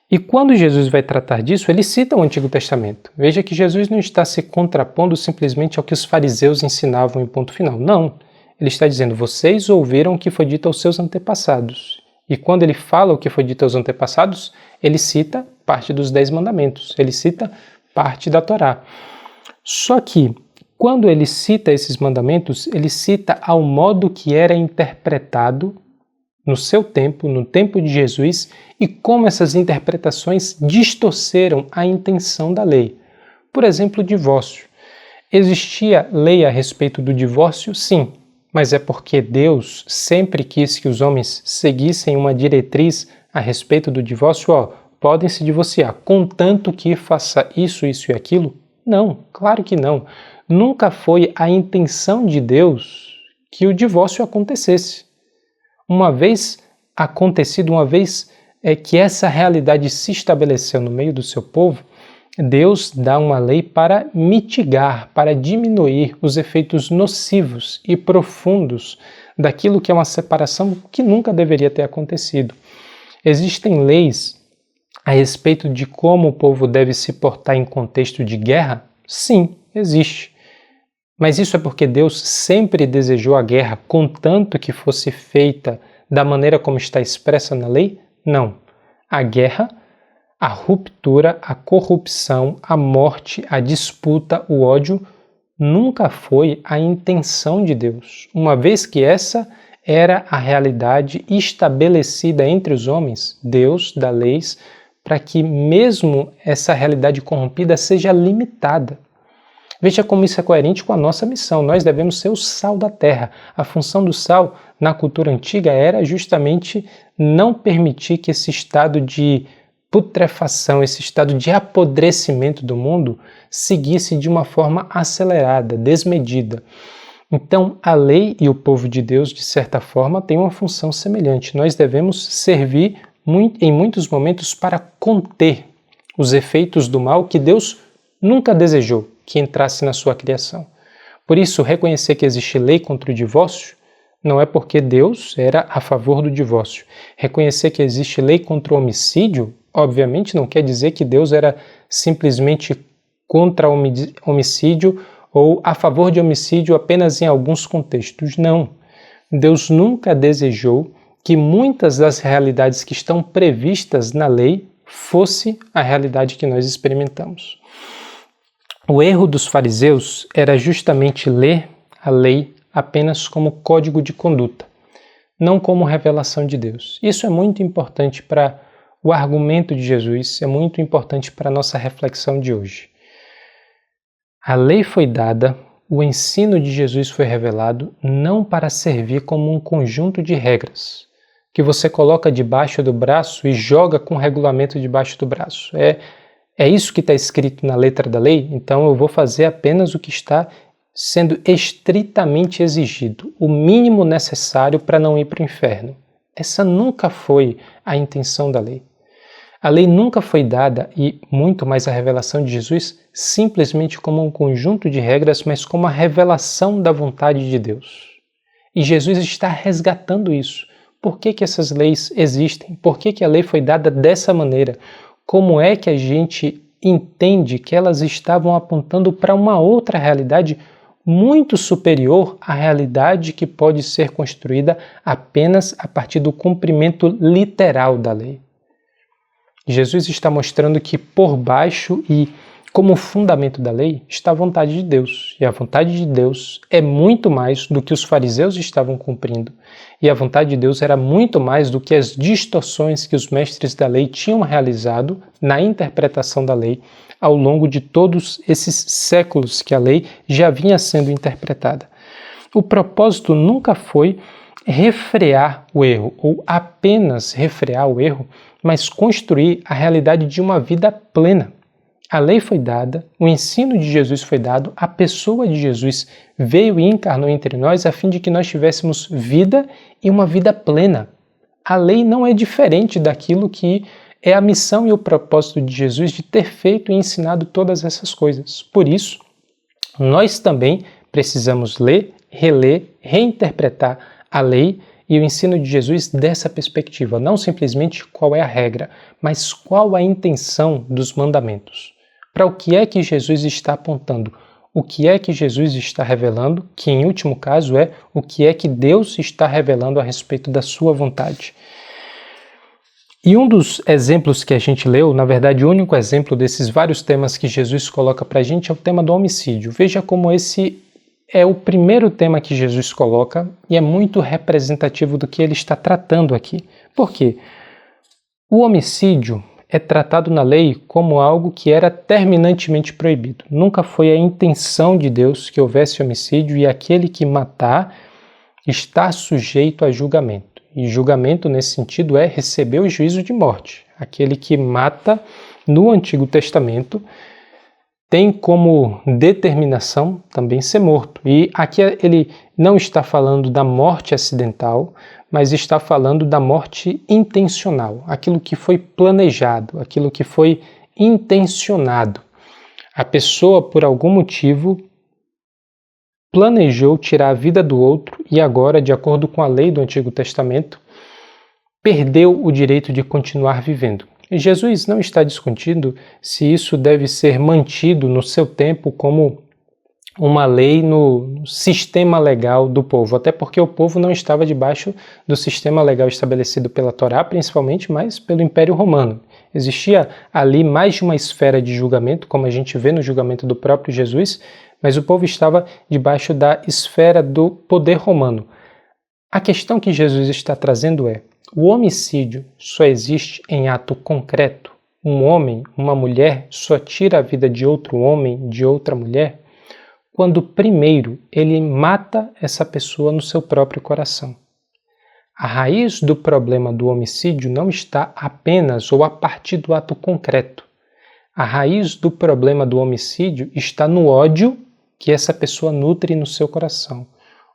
E quando Jesus vai tratar disso, ele cita o Antigo Testamento. Veja que Jesus não está se contrapondo simplesmente ao que os fariseus ensinavam em ponto final. Não. Ele está dizendo, vocês ouviram o que foi dito aos seus antepassados. E quando ele fala o que foi dito aos antepassados, ele cita parte dos 10 mandamentos. Ele cita parte da Torá. Só que, quando ele cita esses mandamentos, ele cita ao modo que era interpretado no seu tempo, no tempo de Jesus, e como essas interpretações distorceram a intenção da lei. Por exemplo, o divórcio. Existia lei a respeito do divórcio? Sim, mas é porque Deus sempre quis que os homens seguissem uma diretriz a respeito do divórcio, podem se divorciar, contanto que faça isso, isso e aquilo? Não, claro que não. Nunca foi a intenção de Deus que o divórcio acontecesse. Uma vez acontecido, uma vez que essa realidade se estabeleceu no meio do seu povo, Deus dá uma lei para mitigar, para diminuir os efeitos nocivos e profundos daquilo que é uma separação que nunca deveria ter acontecido. Existem leis a respeito de como o povo deve se portar em contexto de guerra? Sim, existe. Mas isso é porque Deus sempre desejou a guerra, contanto que fosse feita da maneira como está expressa na lei? Não. A guerra A ruptura, a corrupção, a morte, a disputa, o ódio nunca foi a intenção de Deus, uma vez que essa era a realidade estabelecida entre os homens. Deus dá leis para que mesmo essa realidade corrompida seja limitada. Veja como isso é coerente com a nossa missão. Nós devemos ser o sal da terra. A função do sal na cultura antiga era justamente não permitir que esse estado de putrefação, esse estado de apodrecimento do mundo seguisse de uma forma acelerada, desmedida. Então, a lei e o povo de Deus, de certa forma, têm uma função semelhante. Nós devemos servir em muitos momentos para conter os efeitos do mal que Deus nunca desejou que entrasse na sua criação. Por isso, reconhecer que existe lei contra o divórcio não é porque Deus era a favor do divórcio. Reconhecer que existe lei contra o homicídio, obviamente, não quer dizer que Deus era simplesmente contra o homicídio ou a favor de homicídio apenas em alguns contextos. Não. Deus nunca desejou que muitas das realidades que estão previstas na lei fosse a realidade que nós experimentamos. O erro dos fariseus era justamente ler a lei apenas como código de conduta, não como revelação de Deus. Isso é muito importante para o argumento de Jesus, é muito importante para a nossa reflexão de hoje. A lei foi dada, o ensino de Jesus foi revelado não para servir como um conjunto de regras que você coloca debaixo do braço e joga com o regulamento debaixo do braço. É isso que está escrito na letra da lei, então eu vou fazer apenas o que está sendo estritamente exigido, o mínimo necessário para não ir para o inferno. Essa nunca foi a intenção da lei. A lei nunca foi dada, e muito mais a revelação de Jesus, simplesmente como um conjunto de regras, mas como a revelação da vontade de Deus. E Jesus está resgatando isso. Por que essas leis existem? Por que a lei foi dada dessa maneira? Como é que a gente entende que elas estavam apontando para uma outra realidade muito superior à realidade que pode ser construída apenas a partir do cumprimento literal da lei? Jesus está mostrando que por baixo e como fundamento da lei está a vontade de Deus. E a vontade de Deus é muito mais do que os fariseus estavam cumprindo. E a vontade de Deus era muito mais do que as distorções que os mestres da lei tinham realizado na interpretação da lei ao longo de todos esses séculos que a lei já vinha sendo interpretada. O propósito nunca foi refrear o erro, ou apenas refrear o erro, mas construir a realidade de uma vida plena. A lei foi dada, o ensino de Jesus foi dado, a pessoa de Jesus veio e encarnou entre nós a fim de que nós tivéssemos vida e uma vida plena. A lei não é diferente daquilo que é a missão e o propósito de Jesus de ter feito e ensinado todas essas coisas. Por isso, nós também precisamos ler, reler, reinterpretar a lei e o ensino de Jesus dessa perspectiva, não simplesmente qual é a regra, mas qual a intenção dos mandamentos. Para o que é que Jesus está apontando? O que é que Jesus está revelando? Que, em último caso, é o que é que Deus está revelando a respeito da sua vontade. E um dos exemplos que a gente leu, na verdade, o único exemplo desses vários temas que Jesus coloca para a gente é o tema do homicídio. Veja como esse é o primeiro tema que Jesus coloca e é muito representativo do que ele está tratando aqui. Por quê? O homicídio é tratado na lei como algo que era terminantemente proibido. Nunca foi a intenção de Deus que houvesse homicídio e aquele que matar está sujeito a julgamento. E julgamento, nesse sentido, é receber o juízo de morte. Aquele que mata no Antigo Testamento tem como determinação também ser morto. E aqui ele não está falando da morte acidental, mas está falando da morte intencional, aquilo que foi planejado, aquilo que foi intencionado. A pessoa, por algum motivo, planejou tirar a vida do outro e agora, de acordo com a lei do Antigo Testamento, perdeu o direito de continuar vivendo. E Jesus não está discutindo se isso deve ser mantido no seu tempo como uma lei no sistema legal do povo, até porque o povo não estava debaixo do sistema legal estabelecido pela Torá, principalmente, mas pelo Império Romano. Existia ali mais de uma esfera de julgamento, como a gente vê no julgamento do próprio Jesus, mas o povo estava debaixo da esfera do poder romano. A questão que Jesus está trazendo é: o homicídio só existe em ato concreto? Um homem, uma mulher, só tira a vida de outro homem, de outra mulher, quando primeiro ele mata essa pessoa no seu próprio coração. A raiz do problema do homicídio não está apenas ou a partir do ato concreto. A raiz do problema do homicídio está no ódio que essa pessoa nutre no seu coração.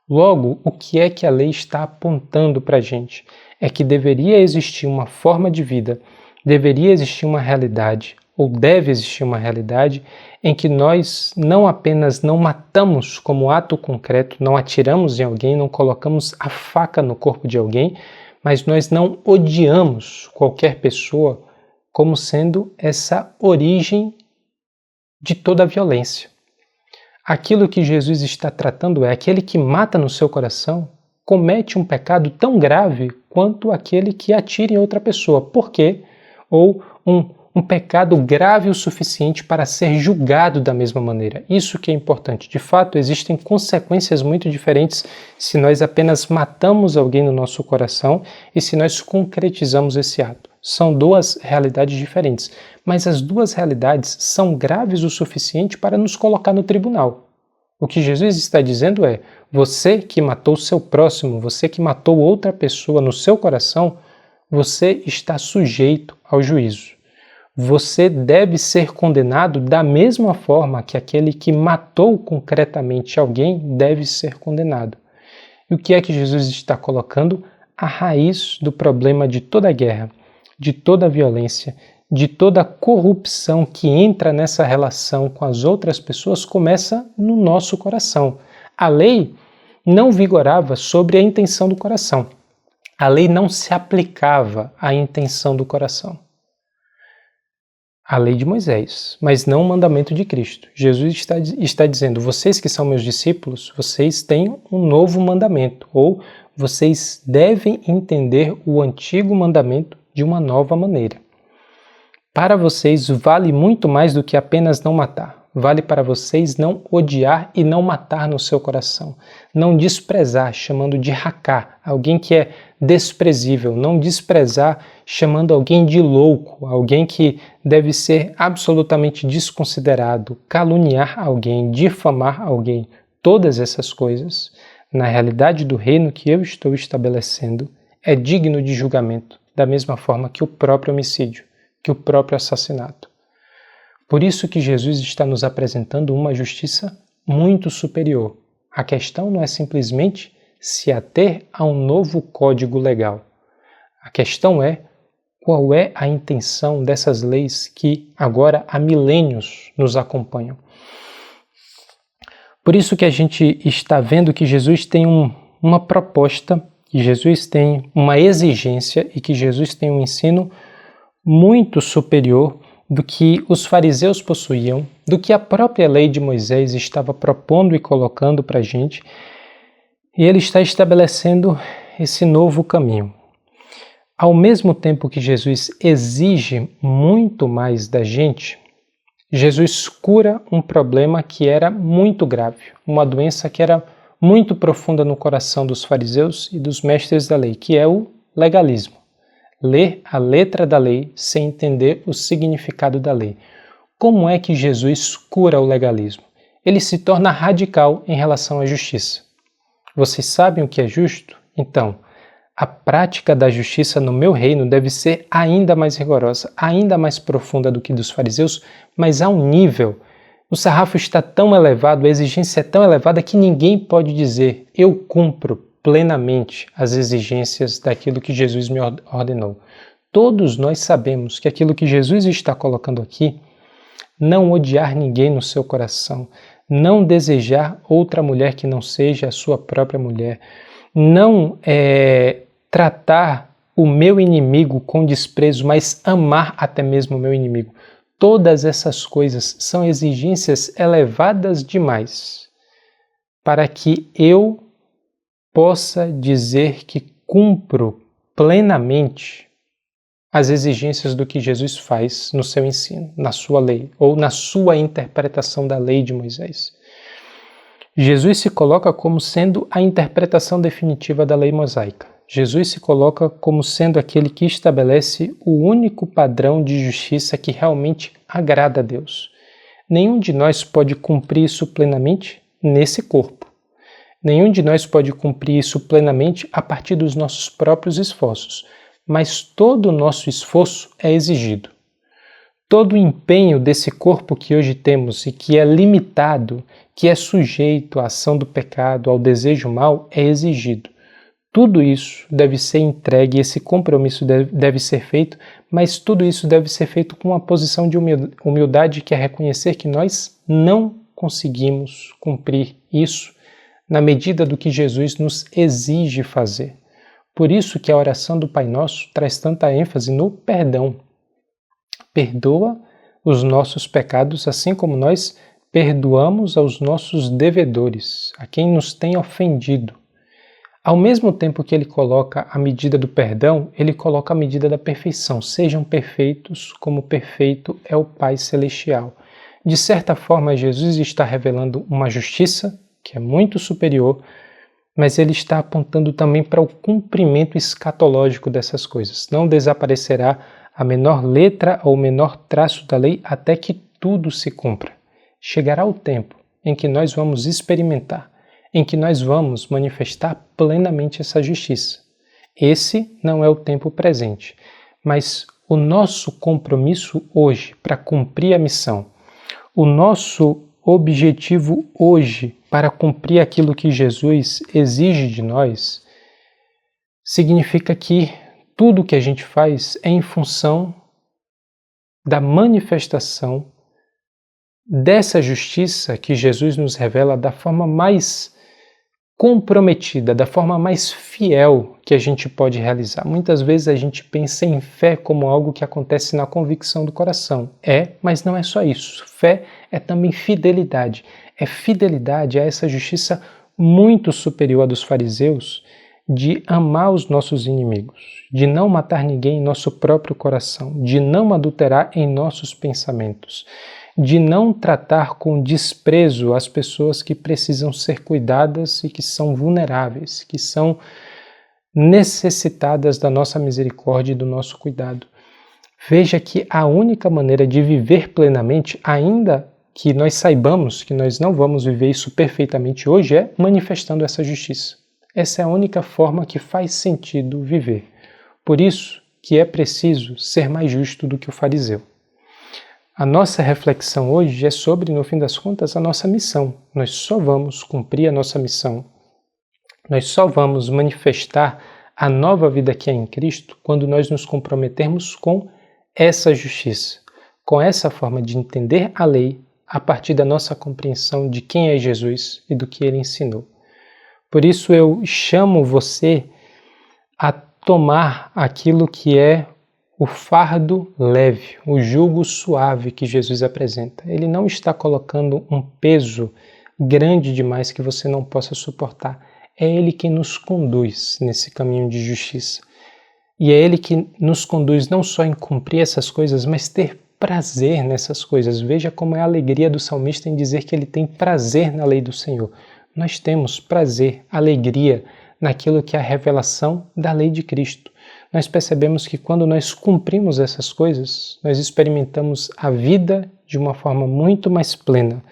Logo, o que é que a lei está apontando para a gente? É que deveria existir uma forma de vida, deveria existir uma realidade, ou deve existir uma realidade, em que nós não apenas não matamos como ato concreto, não atiramos em alguém, não colocamos a faca no corpo de alguém, mas nós não odiamos qualquer pessoa como sendo essa origem de toda a violência. Aquilo que Jesus está tratando é aquele que mata no seu coração comete um pecado tão grave quanto aquele que atira em outra pessoa. Por quê? Ou um pecado grave o suficiente para ser julgado da mesma maneira. Isso que é importante. De fato, existem consequências muito diferentes se nós apenas matamos alguém no nosso coração e se nós concretizamos esse ato. São duas realidades diferentes, mas as duas realidades são graves o suficiente para nos colocar no tribunal. O que Jesus está dizendo é: você que matou seu próximo, você que matou outra pessoa no seu coração, você está sujeito ao juízo. Você deve ser condenado da mesma forma que aquele que matou concretamente alguém deve ser condenado. E o que é que Jesus está colocando? A raiz do problema de toda guerra, de toda violência, de toda corrupção que entra nessa relação com as outras pessoas começa no nosso coração. A lei não vigorava sobre a intenção do coração. A lei não se aplicava à intenção do coração. A lei de Moisés, mas não o mandamento de Cristo. Jesus está dizendo: vocês que são meus discípulos, vocês têm um novo mandamento, ou vocês devem entender o antigo mandamento de uma nova maneira. Para vocês vale muito mais do que apenas não matar. Vale para vocês não odiar e não matar no seu coração. Não desprezar, chamando de racá, alguém que é desprezível. Não desprezar, chamando alguém de louco, alguém que deve ser absolutamente desconsiderado. Caluniar alguém, difamar alguém. Todas essas coisas, na realidade do reino que eu estou estabelecendo, é digno de julgamento, da mesma forma que o próprio homicídio, que o próprio assassinato. Por isso que Jesus está nos apresentando uma justiça muito superior. A questão não é simplesmente se ater a um novo código legal. A questão é qual é a intenção dessas leis que agora há milênios nos acompanham. Por isso que a gente está vendo que Jesus tem uma proposta, que Jesus tem uma exigência e que Jesus tem um ensino muito superior do que os fariseus possuíam, do que a própria lei de Moisés estava propondo e colocando para a gente, e ele está estabelecendo esse novo caminho. Ao mesmo tempo que Jesus exige muito mais da gente, Jesus cura um problema que era muito grave, uma doença que era muito profunda no coração dos fariseus e dos mestres da lei, que é o legalismo. Ler a letra da lei sem entender o significado da lei. Como é que Jesus cura o legalismo? Ele se torna radical em relação à justiça. Vocês sabem o que é justo? Então, a prática da justiça no meu reino deve ser ainda mais rigorosa, ainda mais profunda do que dos fariseus, mas a um nível. O sarrafo está tão elevado, a exigência é tão elevada que ninguém pode dizer: eu cumpro plenamente as exigências daquilo que Jesus me ordenou. Todos nós sabemos que aquilo que Jesus está colocando aqui, não odiar ninguém no seu coração, não desejar outra mulher que não seja a sua própria mulher, não tratar o meu inimigo com desprezo, mas amar até mesmo o meu inimigo. Todas essas coisas são exigências elevadas demais para que eu possa dizer que cumpro plenamente às exigências do que Jesus faz no seu ensino, na sua lei, ou na sua interpretação da lei de Moisés. Jesus se coloca como sendo a interpretação definitiva da lei mosaica. Jesus se coloca como sendo aquele que estabelece o único padrão de justiça que realmente agrada a Deus. Nenhum de nós pode cumprir isso plenamente nesse corpo. Nenhum de nós pode cumprir isso plenamente a partir dos nossos próprios esforços, mas todo o nosso esforço é exigido. Todo o empenho desse corpo que hoje temos e que é limitado, que é sujeito à ação do pecado, ao desejo mau, é exigido. Tudo isso deve ser entregue, esse compromisso deve ser feito, mas tudo isso deve ser feito com uma posição de humildade que é reconhecer que nós não conseguimos cumprir isso na medida do que Jesus nos exige fazer. Por isso que a oração do Pai Nosso traz tanta ênfase no perdão. Perdoa os nossos pecados, assim como nós perdoamos aos nossos devedores, a quem nos tem ofendido. Ao mesmo tempo que ele coloca a medida do perdão, ele coloca a medida da perfeição. Sejam perfeitos como perfeito é o Pai Celestial. De certa forma, Jesus está revelando uma justiça que é muito superior, mas ele está apontando também para o cumprimento escatológico dessas coisas. Não desaparecerá a menor letra ou o menor traço da lei até que tudo se cumpra. Chegará o tempo em que nós vamos experimentar, em que nós vamos manifestar plenamente essa justiça. Esse não é o tempo presente, mas o nosso compromisso hoje para cumprir a missão, o nosso objetivo hoje para cumprir aquilo que Jesus exige de nós, significa que tudo que a gente faz é em função da manifestação dessa justiça que Jesus nos revela da forma mais comprometida, da forma mais fiel que a gente pode realizar. Muitas vezes a gente pensa em fé como algo que acontece na convicção do coração. Mas não é só isso. Fé é também fidelidade. É fidelidade a essa justiça muito superior à dos fariseus de amar os nossos inimigos, de não matar ninguém em nosso próprio coração, de não adulterar em nossos pensamentos, de não tratar com desprezo as pessoas que precisam ser cuidadas e que são vulneráveis, que são necessitadas da nossa misericórdia e do nosso cuidado. Veja que a única maneira de viver plenamente, ainda que nós saibamos que nós não vamos viver isso perfeitamente hoje, é manifestando essa justiça. Essa é a única forma que faz sentido viver. Por isso que é preciso ser mais justo do que o fariseu. A nossa reflexão hoje é sobre, no fim das contas, a nossa missão. Nós só vamos cumprir a nossa missão, nós só vamos manifestar a nova vida que é em Cristo quando nós nos comprometermos com essa justiça, com essa forma de entender a lei a partir da nossa compreensão de quem é Jesus e do que ele ensinou. Por isso eu chamo você a tomar aquilo que é o fardo leve, o jugo suave que Jesus apresenta. Ele não está colocando um peso grande demais que você não possa suportar. É Ele quem nos conduz nesse caminho de justiça. E é Ele que nos conduz não só em cumprir essas coisas, mas ter prazer nessas coisas. Veja como é a alegria do salmista em dizer que ele tem prazer na lei do Senhor. Nós temos prazer, alegria naquilo que é a revelação da lei de Cristo. Nós percebemos que quando nós cumprimos essas coisas, nós experimentamos a vida de uma forma muito mais plena,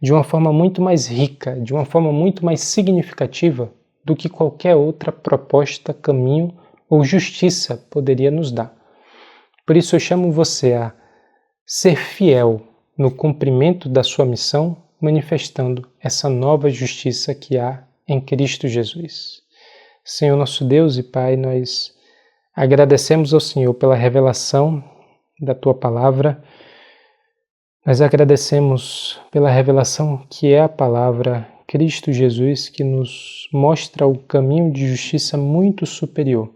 de uma forma muito mais rica, de uma forma muito mais significativa do que qualquer outra proposta, caminho ou justiça poderia nos dar. Por isso eu chamo você a ser fiel no cumprimento da sua missão, manifestando essa nova justiça que há em Cristo Jesus. Senhor nosso Deus e Pai, nós agradecemos ao Senhor pela revelação da Tua Palavra. Nós agradecemos pela revelação que é a Palavra Cristo Jesus, que nos mostra o caminho de justiça muito superior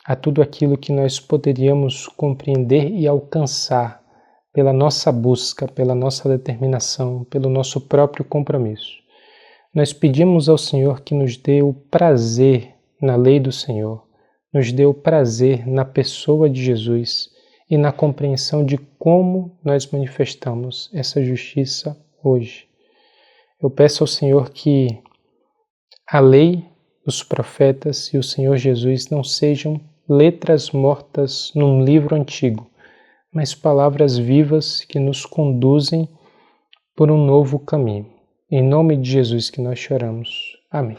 a tudo aquilo que nós poderíamos compreender e alcançar pela nossa busca, pela nossa determinação, pelo nosso próprio compromisso. Nós pedimos ao Senhor que nos dê o prazer na lei do Senhor, nos dê o prazer na pessoa de Jesus e na compreensão de como nós manifestamos essa justiça hoje. Eu peço ao Senhor que a lei, os profetas e o Senhor Jesus não sejam letras mortas num livro antigo, mas palavras vivas que nos conduzem por um novo caminho. Em nome de Jesus que nós choramos. Amém.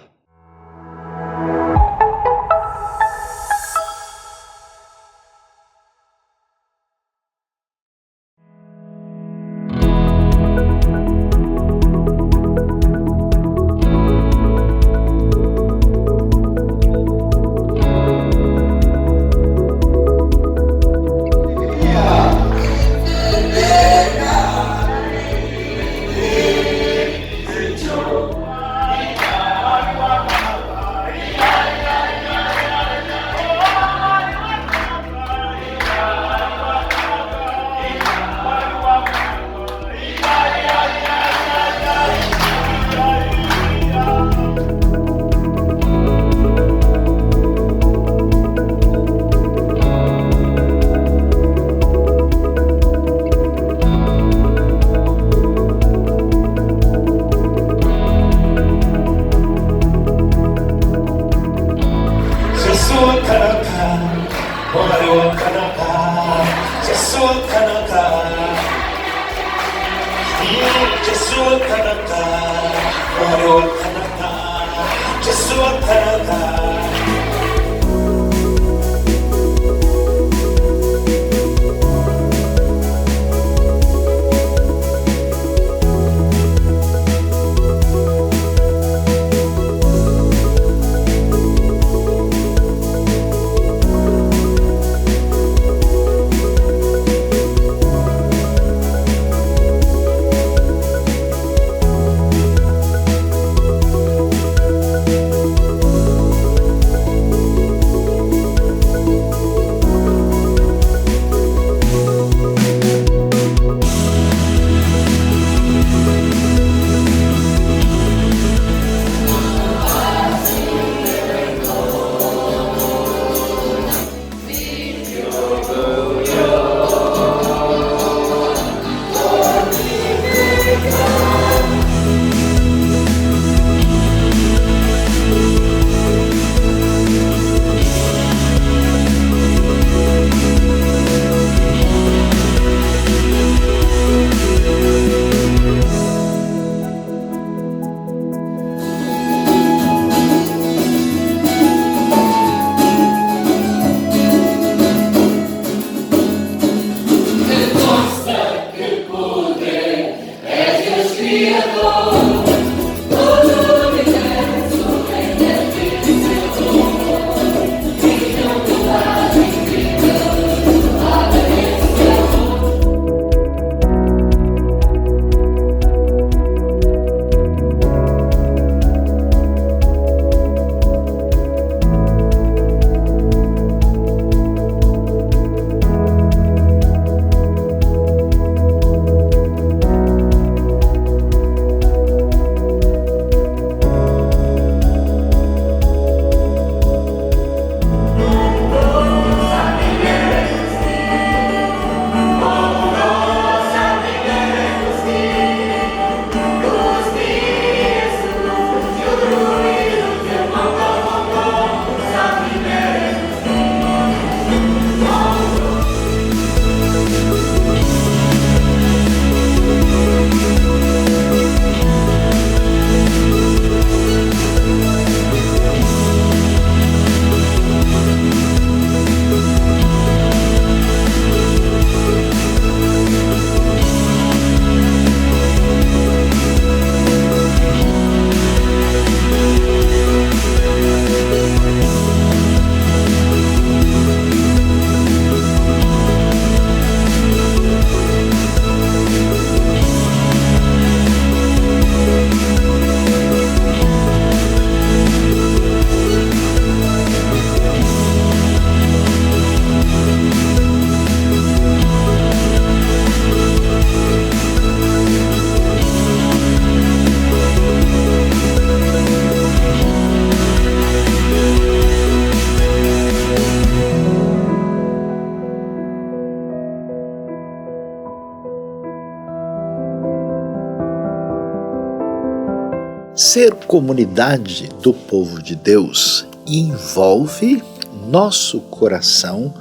Ser comunidade do povo de Deus envolve nosso coração,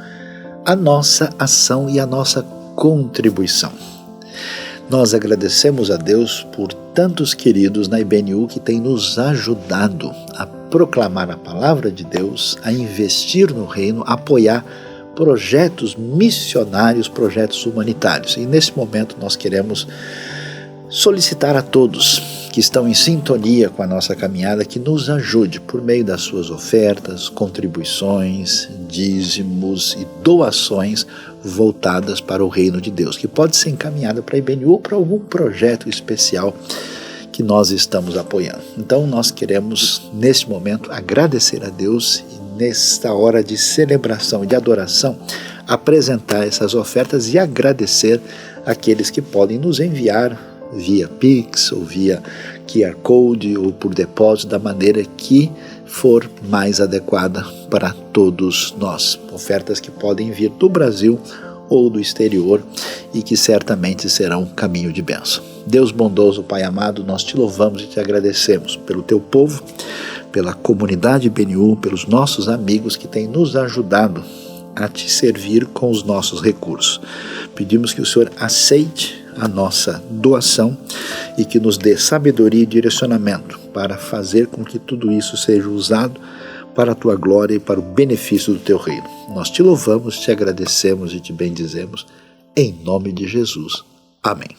a nossa ação e a nossa contribuição. Nós agradecemos a Deus por tantos queridos na IBNU que têm nos ajudado a proclamar a palavra de Deus, a investir no reino, a apoiar projetos missionários, projetos humanitários. E nesse momento nós queremos solicitar a todos que estão em sintonia com a nossa caminhada que nos ajude por meio das suas ofertas, contribuições, dízimos e doações voltadas para o reino de Deus, que pode ser encaminhada para a IBNU ou para algum projeto especial que nós estamos apoiando. Então nós queremos neste momento agradecer a Deus e nesta hora de celebração e de adoração apresentar essas ofertas e agradecer aqueles que podem nos enviar via Pix ou via QR Code ou por depósito, da maneira que for mais adequada para todos nós. Ofertas que podem vir do Brasil ou do exterior e que certamente serão um caminho de bênção. Deus bondoso, Pai amado, nós te louvamos e te agradecemos pelo teu povo, pela comunidade IBNU, pelos nossos amigos que têm nos ajudado a te servir com os nossos recursos. Pedimos que o Senhor aceite a nossa doação e que nos dê sabedoria e direcionamento para fazer com que tudo isso seja usado para a tua glória e para o benefício do teu reino. Nós te louvamos, te agradecemos e te bendizemos em nome de Jesus. Amém.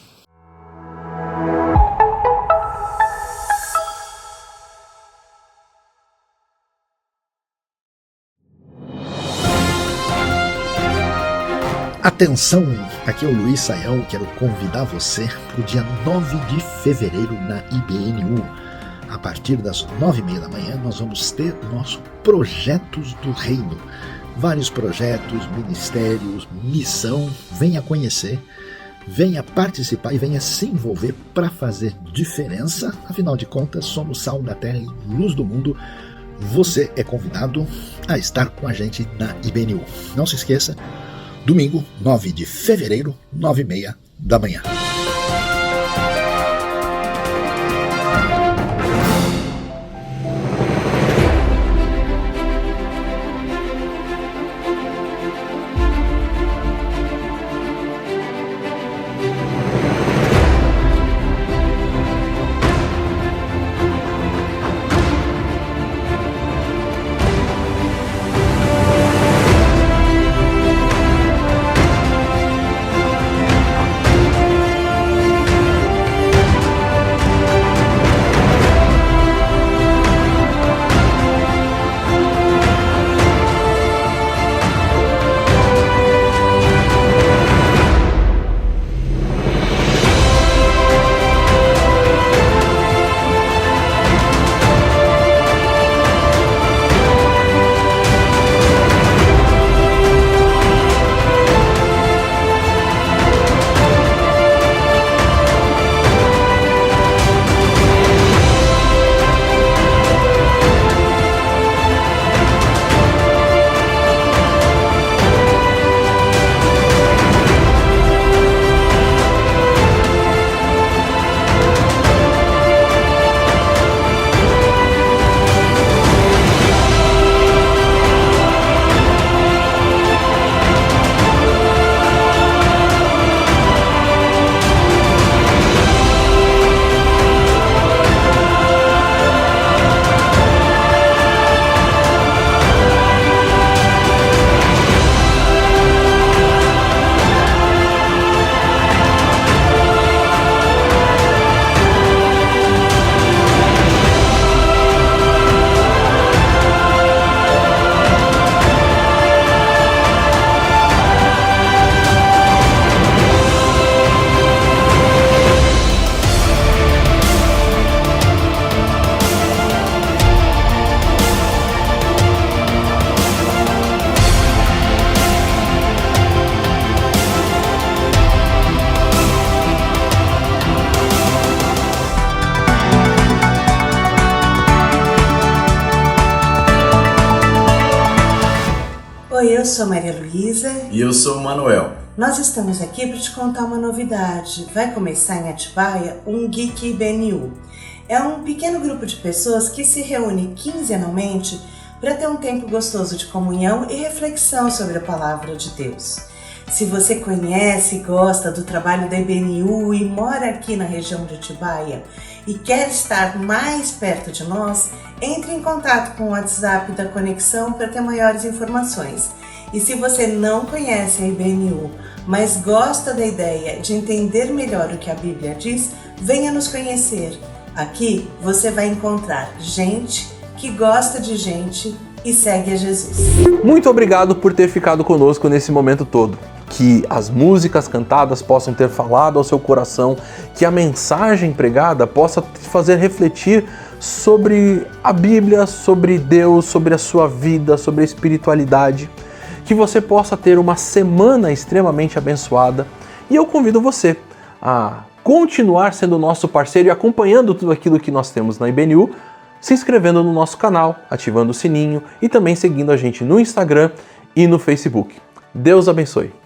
Atenção, aqui é o Luiz Saião, quero convidar você para o dia 9 de fevereiro na IBNU. A partir das 9h30 da manhã nós vamos ter o nosso Projetos do Reino. Vários projetos, ministérios, missão, venha conhecer, venha participar e venha se envolver para fazer diferença. Afinal de contas, somos sal da terra e luz do mundo. Você é convidado a estar com a gente na IBNU. Não se esqueça, domingo, 9 de fevereiro, 9h30 da manhã. Oi, eu sou Maria Luísa. E eu sou o Manuel. Nós estamos aqui para te contar uma novidade. Vai começar em Atibaia um Geek IBNU. É um pequeno grupo de pessoas que se reúne quinzenalmente para ter um tempo gostoso de comunhão e reflexão sobre a Palavra de Deus. Se você conhece e gosta do trabalho da IBNU e mora aqui na região de Atibaia e quer estar mais perto de nós, entre em contato com o WhatsApp da Conexão para ter maiores informações. E se você não conhece a IBNU, mas gosta da ideia de entender melhor o que a Bíblia diz, venha nos conhecer. Aqui você vai encontrar gente que gosta de gente e segue a Jesus. Muito obrigado por ter ficado conosco nesse momento todo. Que as músicas cantadas possam ter falado ao seu coração, que a mensagem pregada possa te fazer refletir sobre a Bíblia, sobre Deus, sobre a sua vida, sobre a espiritualidade. Que você possa ter uma semana extremamente abençoada. E eu convido você a continuar sendo nosso parceiro e acompanhando tudo aquilo que nós temos na IBNU, se inscrevendo no nosso canal, ativando o sininho e também seguindo a gente no Instagram e no Facebook. Deus abençoe!